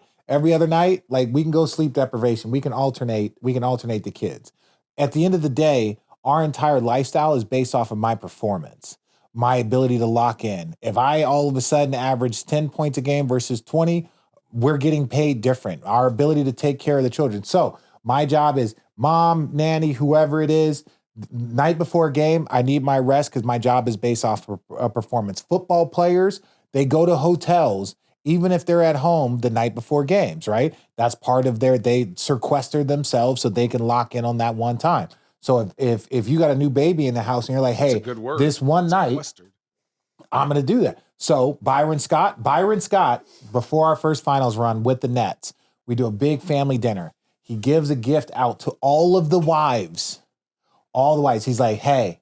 like we can go sleep deprivation. We can alternate the kids. At the end of the day, our entire lifestyle is based off of my performance, my ability to lock in. If I all of a sudden average 10 points a game versus 20, we're getting paid different. Our ability to take care of the children. So my job is mom, nanny, whoever it is, night before game, I need my rest because my job is based off of performance. Football players, they go to hotels, even if they're at home the night before games, right? That's part of they sequester themselves so they can lock in on that one time. So if you got a new baby in the house and you're like, hey, this one night, I'm going to do that. So Byron Scott, before our first finals run with the Nets, we do a big family dinner. He gives a gift out to all the wives. He's like, hey,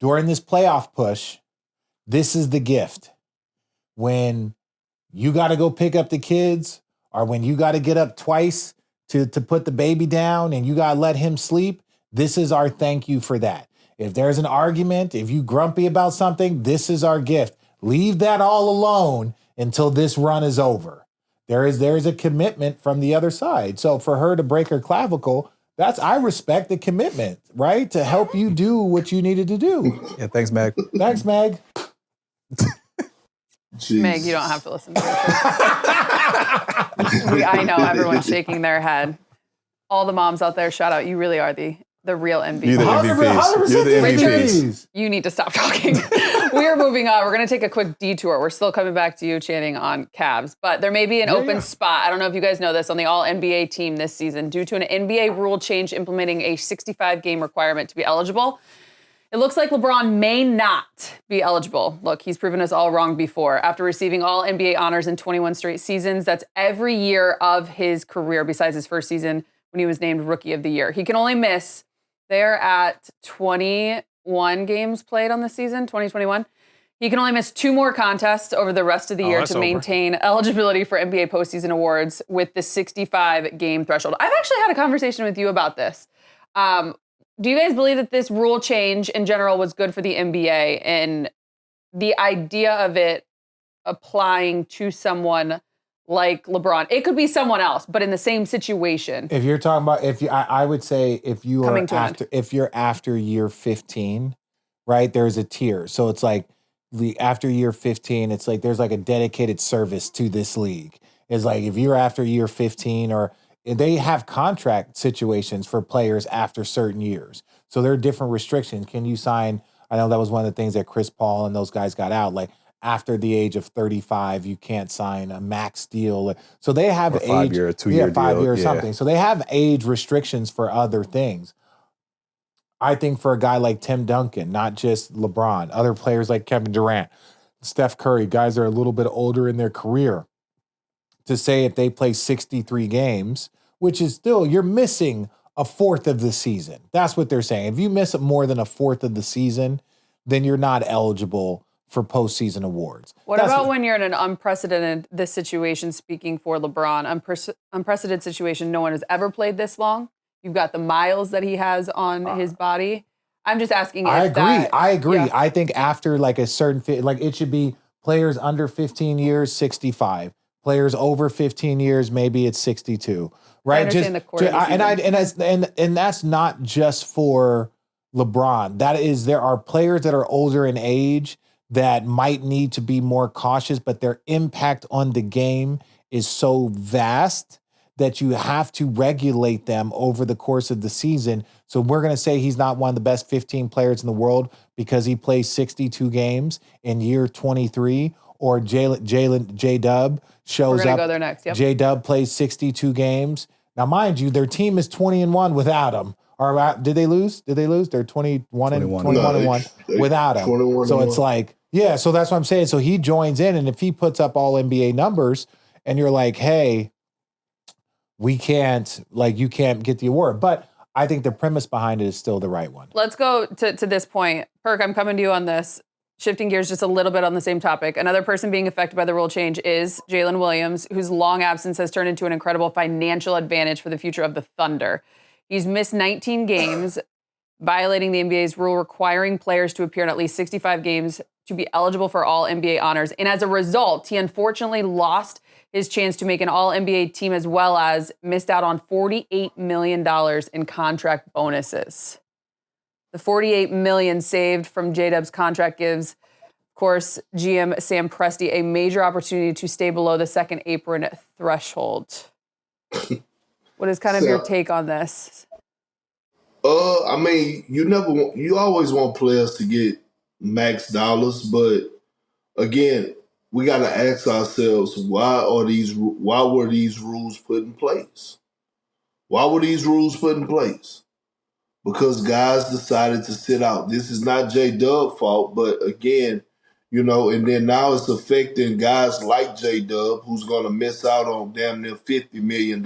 during this playoff push, this is the gift. When you got to go pick up the kids or when you got to get up twice to put the baby down and you got to let him sleep, this is our thank you for that. If there's an argument, if you grumpy about something, this is our gift. Leave that all alone until this run is over. There is a commitment from the other side. So for her to break her clavicle, I respect the commitment, right? To help you do what you needed to do. Yeah, thanks, Meg. Thanks, Meg. Meg, you don't have to listen to it. I know everyone's shaking their head. All the moms out there, shout out. You really are the real MVP. You're the MVPs. You're the MVPs. You need to stop talking. We are moving on. We're going to take a quick detour. We're still coming back to you, Channing, on Cavs. But there may be an open spot. I don't know if you guys know this, on the All-NBA team this season due to an NBA rule change implementing a 65-game requirement to be eligible. It looks like LeBron may not be eligible. Look, he's proven us all wrong before. After receiving all NBA honors in 21 straight seasons, that's every year of his career besides his first season when he was named Rookie of the Year. He can only miss, they're at 21 games played on the season, 2021. He can only miss 2 more contests over the rest of the year to maintain eligibility for NBA postseason awards with the 65-game threshold. I've actually had a conversation with you about this. Do you guys believe that this rule change in general was good for the NBA and the idea of it applying to someone like LeBron? It could be someone else, but in the same situation. If you're talking about, I would say if you're after year 15, right? There's a tier. So it's like after year 15, it's like there's like a dedicated service to this league. It's like if you're after year 15, or they have contract situations for players after certain years. So there are different restrictions. Can you sign? I know that was one of the things that Chris Paul and those guys got out. Like after the age of 35, you can't sign a max deal. So they have Or 5 age, year, 2 year 5 deal. year or Yeah. something. So they have age restrictions for other things. I think for a guy like Tim Duncan, not just LeBron, other players like Kevin Durant, Steph Curry, guys that are a little bit older in their career, to say if they play 63 games, which is still, you're missing a fourth of the season. That's what they're saying. If you miss more than a fourth of the season, then you're not eligible for postseason awards. What about when you're in an unprecedented, this situation, speaking for LeBron, unprecedented situation, no one has ever played this long? You've got the miles that he has on his body. I'm just asking if I agree. Yeah. I think after like a certain, like it should be players under 15 years, 65. Players over 15 years, maybe it's 62. Right? I understand the core of the season. And that's not just for LeBron. There are players that are older in age that might need to be more cautious, but their impact on the game is so vast that you have to regulate them over the course of the season. So we're going to say he's not one of the best 15 players in the world because he plays 62 games in year 23, or J-Dub shows We're going up. to go there next. Yep. J-Dub plays 62 games. Now, mind you, their team is 20-1 without him. Or did they lose? They're 21 and 1 without him. So it's like, yeah, so that's what I'm saying. So he joins in, and if he puts up all NBA numbers and you're like, hey, you can't get the award. But I think the premise behind it is still the right one. Let's go to this point. Perk, I'm coming to you on this. Shifting gears just a little bit on the same topic. Another person being affected by the rule change is Jalen Williams, whose long absence has turned into an incredible financial advantage for the future of the Thunder. He's missed 19 games, violating the NBA's rule requiring players to appear in at least 65 games to be eligible for all NBA honors. And as a result, he unfortunately lost his chance to make an all-NBA team, as well as missed out on $48 million in contract bonuses. The $48 million saved from J-Dub's contract gives, of course, GM Sam Presti a major opportunity to stay below the second apron threshold. What is kind of your take on this? I mean, you always want players to get max dollars, but again, we got to ask ourselves, why were these rules put in place? Why were these rules put in place? Because guys decided to sit out. This is not J-Dub's fault, but again, and then now it's affecting guys like J-Dub, who's going to miss out on damn near $50 million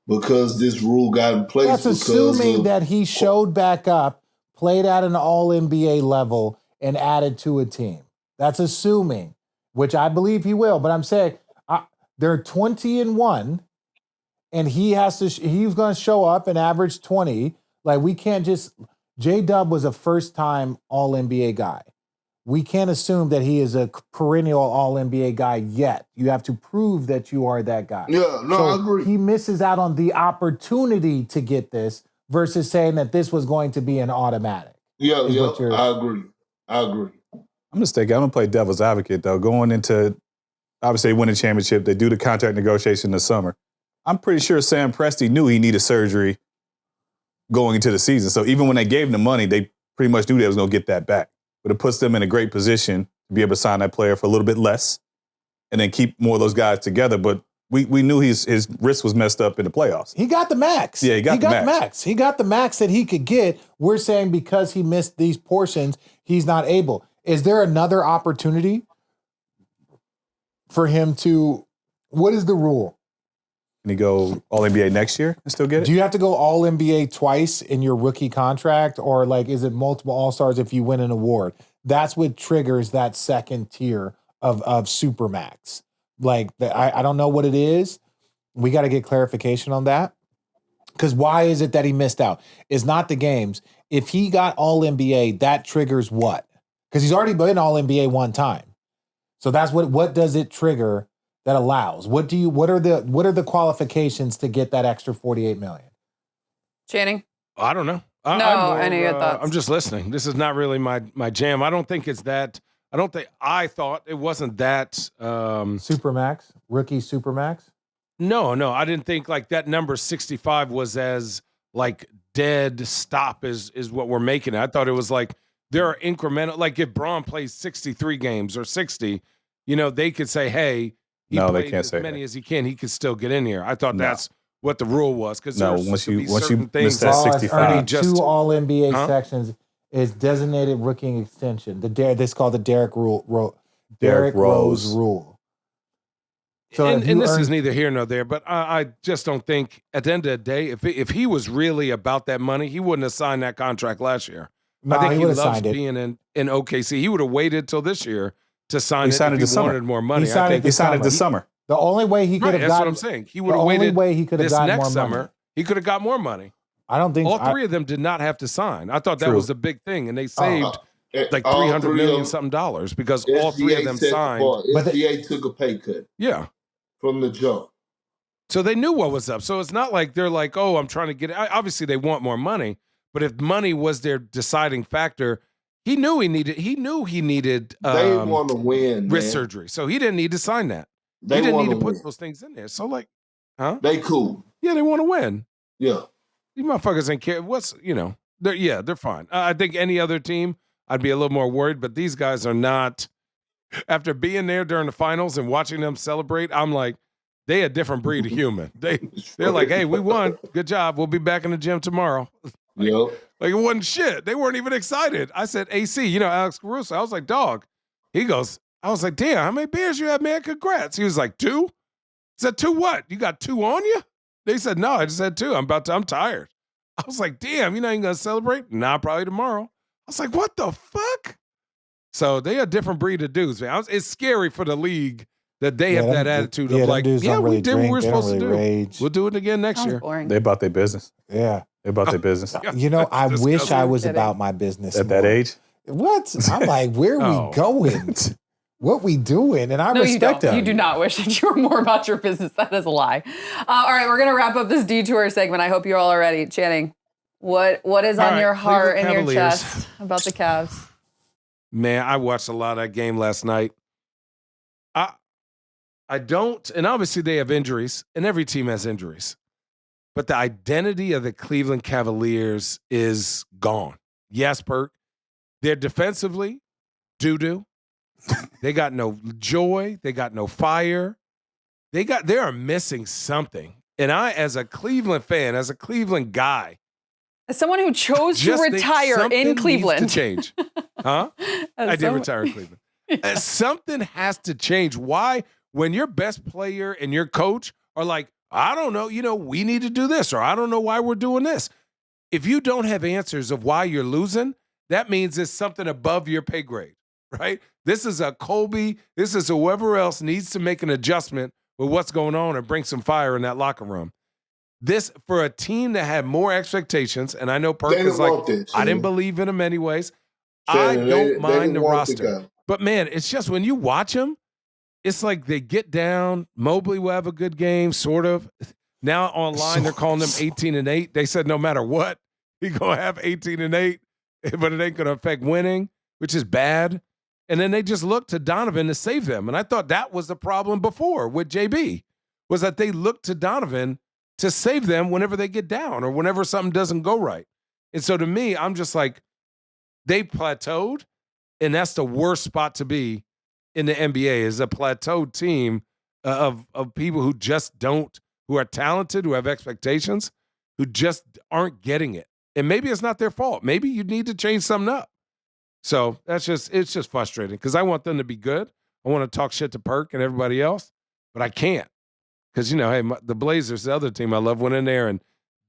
because this rule got in place. That's assuming that he showed back up, played at an all-NBA level, and added to a team. That's assuming, which I believe he will. But I'm saying they're 20-1, and he's going to show up and average 20. Like, we can't just, J-Dub was a first-time all-NBA guy. We can't assume that he is a perennial all-NBA guy yet. You have to prove that you are that guy. Yeah, no, I agree. He misses out on the opportunity to get this versus saying that this was going to be an automatic. Yeah, I agree. I'm mistaken. I'm going to play devil's advocate, though. Going into, obviously, they win a championship. They do the contract negotiation in the summer. I'm pretty sure Sam Presti knew he needed surgery going into the season. So even when they gave him the money, they pretty much knew they was going to get that back. But it puts them in a great position to be able to sign that player for a little bit less and then keep more of those guys together. But we knew his wrist was messed up in the playoffs. He got the max. Yeah, he got the max. He got the max that he could get. We're saying because he missed these portions, he's not able. Is there another opportunity for him to, what is the rule? Can he go All-NBA next year and still get it? Do you have to go All-NBA twice in your rookie contract, or like is it multiple All-Stars if you win an award? That's what triggers that second tier of Supermax. Like, I don't know what it is. We got to get clarification on that. Because why is it that he missed out? It's not the games. If he got All-NBA, that triggers what? Because he's already been All-NBA one time. So that's what does it trigger that allows? What are the qualifications to get that extra $48 million? Channing? I don't know. Any of your thoughts? I'm just listening. This is not really my jam. I don't think it's that. I thought it wasn't that. Supermax, rookie Supermax. No, I didn't think like that number 65 was as like dead stop is what we're making it. I thought it was like there are incremental, like if Braun plays 63 games or 60, they could say, hey, he No, played they can't as say many that. as he can. He could still get in here. I thought No. that's what the rule was. Because once you certain miss things that Ross 65. earning just- two All NBA Huh? sections is designated rookie extension. This is called the Derrick Rose rule. So and if you this earn- is neither here nor there, but I just don't think at the end of the day, if he was really about that money, he wouldn't have signed that contract last year. No, I think he he would have loves signed it. being in OKC. He would have waited till this year to sign He it signed if it this he summer. wanted more money. He signed I it think He signed it this summer. The only way he could right, have that's gotten what I'm saying. He the would have only waited way he could have this gotten next more summer. money. He could have got more money. I don't think All three of them did not have to sign. I thought that True. was the big thing, and they saved like All $300 three million of something dollars because all three of SGA them set the signed. bar. But SGA took a pay cut Yeah. from the jump. So they knew what was up. So it's not like they're like, oh, I'm trying to get it. Obviously, they want more money. But if money was their deciding factor, he knew he needed They want to win, wrist man. surgery. So he didn't need to sign that. They He didn't want need to to put win. those things in there. So like, huh? They cool. Yeah, they want to win. Yeah. These motherfuckers ain't care. They're fine. I think any other team, I'd be a little more worried. But these guys are not. After being there during the finals and watching them celebrate, I'm like, they a different breed of human. They're like, hey, we won. Good job. We'll be back in the gym tomorrow. Yep. Like it wasn't shit. They weren't even excited. I said, AC, Alex Caruso. I was like, dog. He goes, I was like, damn, how many beers you had, man? Congrats. He was like, 2? I said, 2 what? You got 2 on you? They said, no, I just had 2. I'm tired. I was like, damn, you ain't gonna celebrate? Nah, probably tomorrow. I was like, what the fuck? So they a different breed of dudes, man. It's scary for the league that they have that attitude of like, yeah, we did what we were supposed to do. Rage. We'll do it again next Sounds year. boring. They about their business. Yeah. They about their business. I wish I was Kidding. about my business At that more. age? What? I'm like, where are we going? What we doing? And I No, you respect don't. them. You do not wish that you were more about your business. That is a lie. All right, we're going to wrap up this detour segment. I hope you all are ready. Channing, what is on right, your heart Cleveland and your Cavaliers. chest about the Cavs? Man, I watched a lot of that game last night. I don't, and obviously they have injuries, and every team has injuries. But the identity of the Cleveland Cavaliers is gone. Yes, Perk. They're defensively doo-doo. They got no joy. They got no fire. They are missing something. And I, as a Cleveland fan, as a Cleveland guy, As someone who chose to just think retire something in needs Cleveland. to change. Huh? I did retire in Cleveland. Something has to change. Why? When your best player and your coach are like, I don't know, we need to do this, or I don't know why we're doing this. If you don't have answers of why you're losing, that means it's something above your pay grade, right? This is a Colby, this is whoever else needs to make an adjustment with what's going on and bring some fire in that locker room. This, for a team that had more expectations, and I know Perk They is didn't like, want that, I didn't Shannon. believe in him anyways. Shannon, I they don't mind didn't the want the roster. guy. But man, it's just when you watch them, it's like they get down. Mobley will have a good game, sort of. Now online, they're calling them 18-8. They said no matter what, he gonna have 18-8, but it ain't gonna affect winning, which is bad. And then they just look to Donovan to save them. And I thought that was the problem before with JB, was that they look to Donovan to save them whenever they get down or whenever something doesn't go right. And so to me, I'm just like, they plateaued, and that's the worst spot to be in the NBA, is a plateaued team of people who just don't, who are talented, who have expectations, who just aren't getting it. And maybe it's not their fault. Maybe you need to change something up. So it's just frustrating because I want them to be good. I want to talk shit to Perk and everybody else, but I can't. Because, hey, the Blazers, the other team I love, went in there, and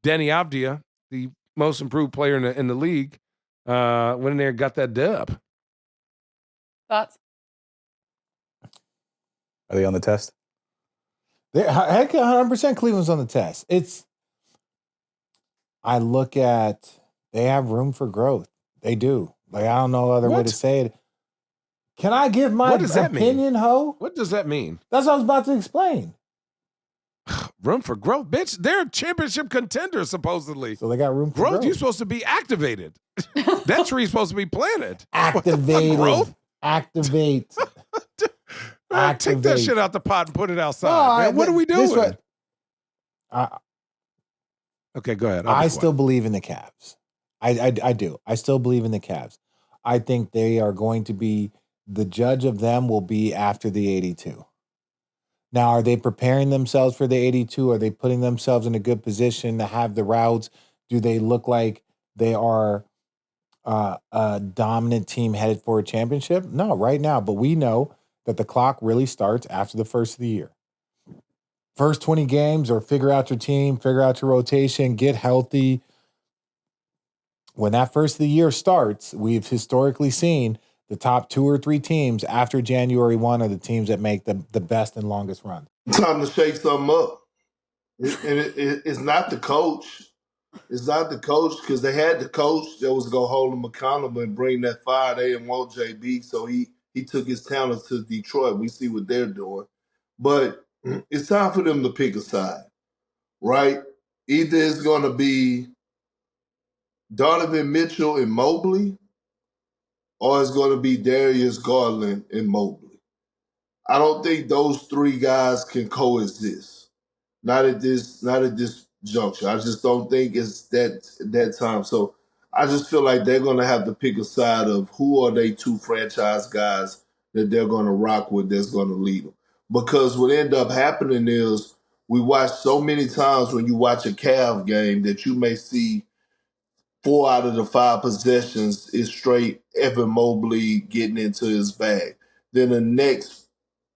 Denny Avdia, the most improved player in the league, went in there and got that dub. Thoughts? Are they on the test? Heck, 100% Cleveland's on the test. I look at, they have room for growth. They do. Like, I don't know other way to say it. Can I give my What does that opinion, mean? ho? What does that mean? That's what I was about to explain. Room for growth, bitch. They're a championship contender, supposedly. So they got room for growth. You're supposed to be activated. That tree's supposed to be planted. Activated. Growth? Activate. Man, take that shit out the pot and put it outside. Man, what are we doing? Okay, go ahead. I still believe in the Cavs. I do. I still believe in the Cavs. I think they are going to be, the judge of them will be after the 82. Now, are they preparing themselves for the 82? Are they putting themselves in a good position to have the routes? Do they look like they are a dominant team headed for a championship? No, right now. But we know that the clock really starts after the first of the year. First 20 games, or figure out your team, figure out your rotation, get healthy. When that first of the year starts, we've historically seen the top 2 or 3 teams after January 1 are the teams that make the best and longest run. Time to shake something up. It's not the coach. It's not the coach, because they had the coach that was going to hold him accountable and bring that fire. They didn't want JB, so he took his talents to Detroit. We see what they're doing. But it's time for them to pick a side, right? Either it's going to be Donovan Mitchell and Mobley, or it's going to be Darius Garland and Mobley. I don't think those 3 guys can coexist. Not at this juncture. I just don't think it's that time. So I just feel like they're going to have to pick a side of who are they 2 franchise guys that they're going to rock with that's going to lead them. Because what end up happening is we watch so many times when you watch a Cavs game that you may see 4 out of the 5 possessions is straight Evan Mobley getting into his bag. Then the next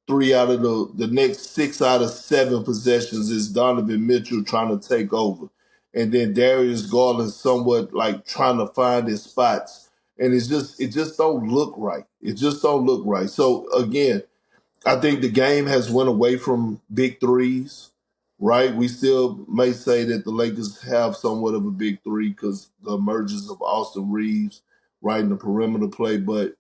3 out of the next 6 out of 7 possessions is Donovan Mitchell trying to take over. And then Darius Garland somewhat like trying to find his spots. And it just don't look right. It just don't look right. So again, I think the game has went away from big threes. Right, we still may say that the Lakers have somewhat of a big 3 because the emergence of Austin Reeves, right, in the perimeter play. But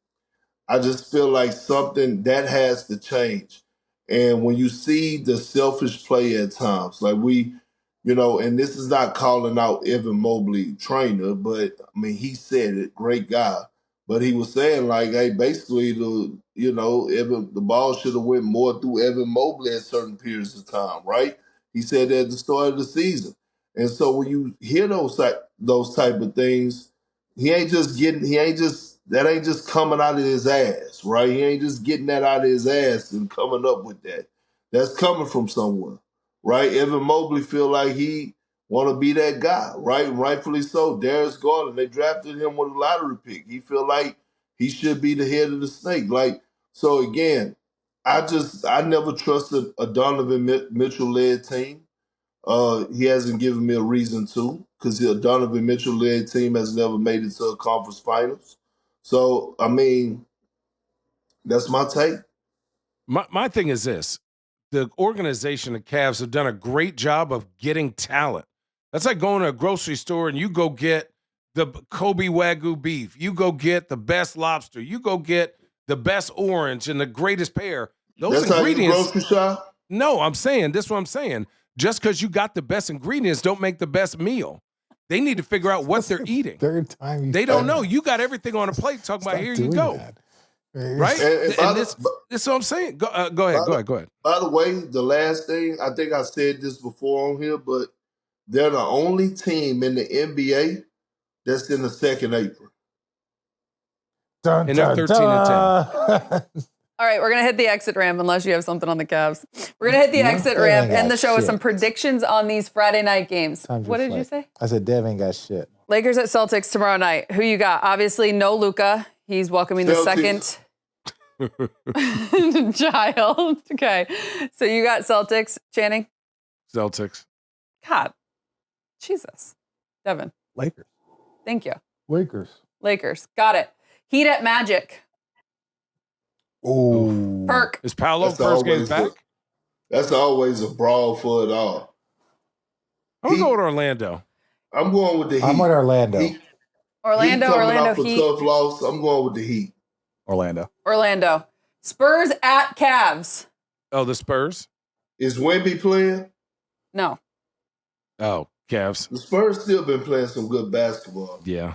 I just feel like something that has to change. And when you see the selfish play at times, like and this is not calling out Evan Mobley, trainer, but I mean, he said it, great guy. But he was saying like, hey, basically the ball should have went more through Evan Mobley at certain periods of time, right? He said that at the start of the season. And so when you hear those type of things, that ain't just coming out of his ass, right? He ain't just getting that out of his ass and coming up with that. That's coming from somewhere, right? Evan Mobley feel like he want to be that guy, right? And rightfully so. Darius Garland, they drafted him with a lottery pick. He feel like he should be the head of the snake. Like, so again, I never trusted a Donovan Mitchell-led team. He hasn't given me a reason to, because a Donovan Mitchell-led team has never made it to a conference finals. So, I mean, that's my take. My thing is this. The organization, the Cavs, have done a great job of getting talent. That's like going to a grocery store and you go get the Kobe Wagyu beef. You go get the best lobster. You go get the best orange and the greatest pear. Those That's ingredients. How you grocery shop? No, this is what I'm saying. Just because you got the best ingredients don't make the best meal. They need to figure out what they're eating. Third time they don't know. You got everything on a plate. Talking about here you go. That. Right? And this is what I'm saying. Go ahead. By the way, the last thing, I think I said this before on here, but they're the only team in the NBA that's in the second apron. And they're 13-10. All right, we're going to hit the exit ramp unless you have something on the Cavs. We're going to hit the exit ramp, end the show with some predictions on these Friday night games. What did you say? I said Dev ain't got shit. Lakers at Celtics tomorrow night. Who you got? Obviously, no Luka. He's welcoming the second child. Okay, so you got Celtics. Channing? Celtics. God. Jesus. Devin? Lakers. Thank you. Lakers. Got it. Heat at Magic. Oh, Perk. Is Paolo first game back? That's always a brawl for it all. I'm going with Orlando. I'm going with the Heat. I'm with Orlando. Orlando Heat. Tough loss. I'm going with the Heat. Orlando. Spurs at Cavs. Oh, the Spurs? Is Wemby playing? No. Oh, Cavs. The Spurs still been playing some good basketball. Yeah.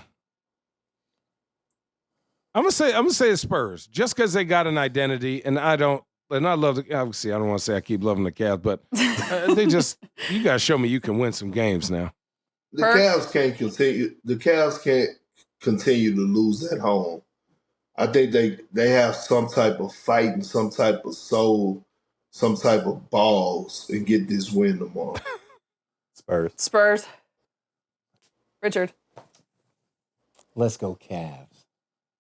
I'm gonna say the Spurs just because they got an identity, and I love the. Obviously, I don't want to say I keep loving the Cavs, but they just you guys show me you can win some games now. The Cavs can't continue. The Cavs can't continue to lose at home. I think they have some type of fight and some type of soul, some type of balls, and get this win tomorrow. Spurs. Richard. Let's go Cavs.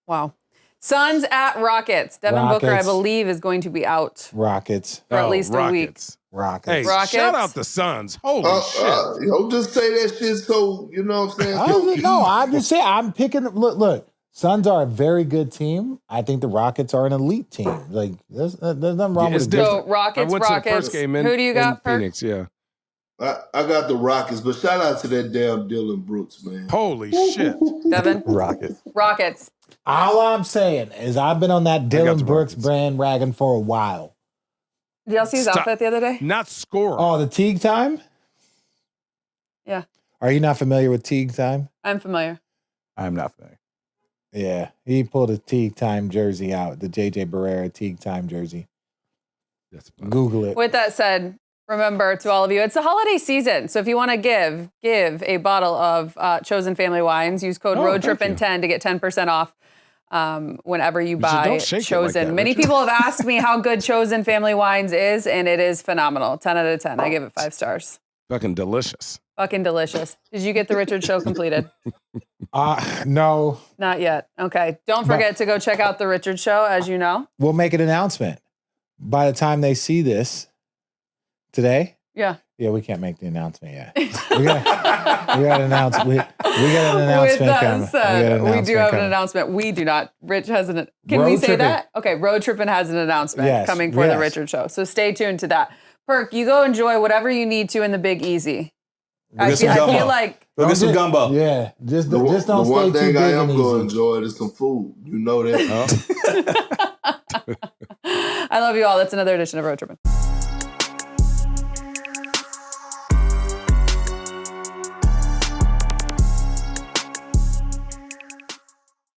Wow. Suns at Rockets. Devin Booker, I believe, is going to be out Rockets. for at least a week. Rockets. Hey, Rockets. shout out the Suns. Holy shit. Don't just say that shit so, you know what I'm saying? No, I'm just saying, I'm picking, look, Suns are a very good team. I think the Rockets are an elite team. Like, there's nothing wrong with it. So, Rockets. To the first game Who do you got, Perk? Phoenix, yeah. I got the Rockets, but shout out to that damn Dylan Brooks, man. Holy shit. Devin? Rockets. All I'm saying is I've been on that Dylan Brooks bandwagon for a while. Did y'all see his outfit the other day? Not scoring. Oh, the Teague time? Yeah. Are you not familiar with Teague time? I'm familiar. I'm not familiar. Yeah. He pulled a Teague time jersey out, the JJ Barrera Teague time jersey. Google it. With that said, remember, to all of you, it's the holiday season. So if you want to give a bottle of Chosen Family Wines, use code ROADTRIPPIN10 to get 10% off whenever you buy Chosen. Like that, Many people have asked me how good Chosen Family Wines is, and it is phenomenal. 10 out of 10. I give it 5 stars. Fucking delicious. Fucking delicious. Did you get the Richard Show completed? No. Not yet. Okay. Don't forget to go check out the Richard Show, as you know. We'll make an announcement. By the time they see this today, Yeah, we can't make the announcement yet. We got an announcement. We got an announcement With that coming. said, we do have an announcement. We do not. Rich has an. Can we say that? Okay, Road Trippin has an announcement coming for the Richard Show. So stay tuned to that. Perk, you go enjoy whatever you need to in the Big Easy. I feel like Go get some gumbo. Yeah, just don't The stay one too thing big I am and going to easy. enjoy is some food. You know that. I love you all. That's another edition of Road Trippin.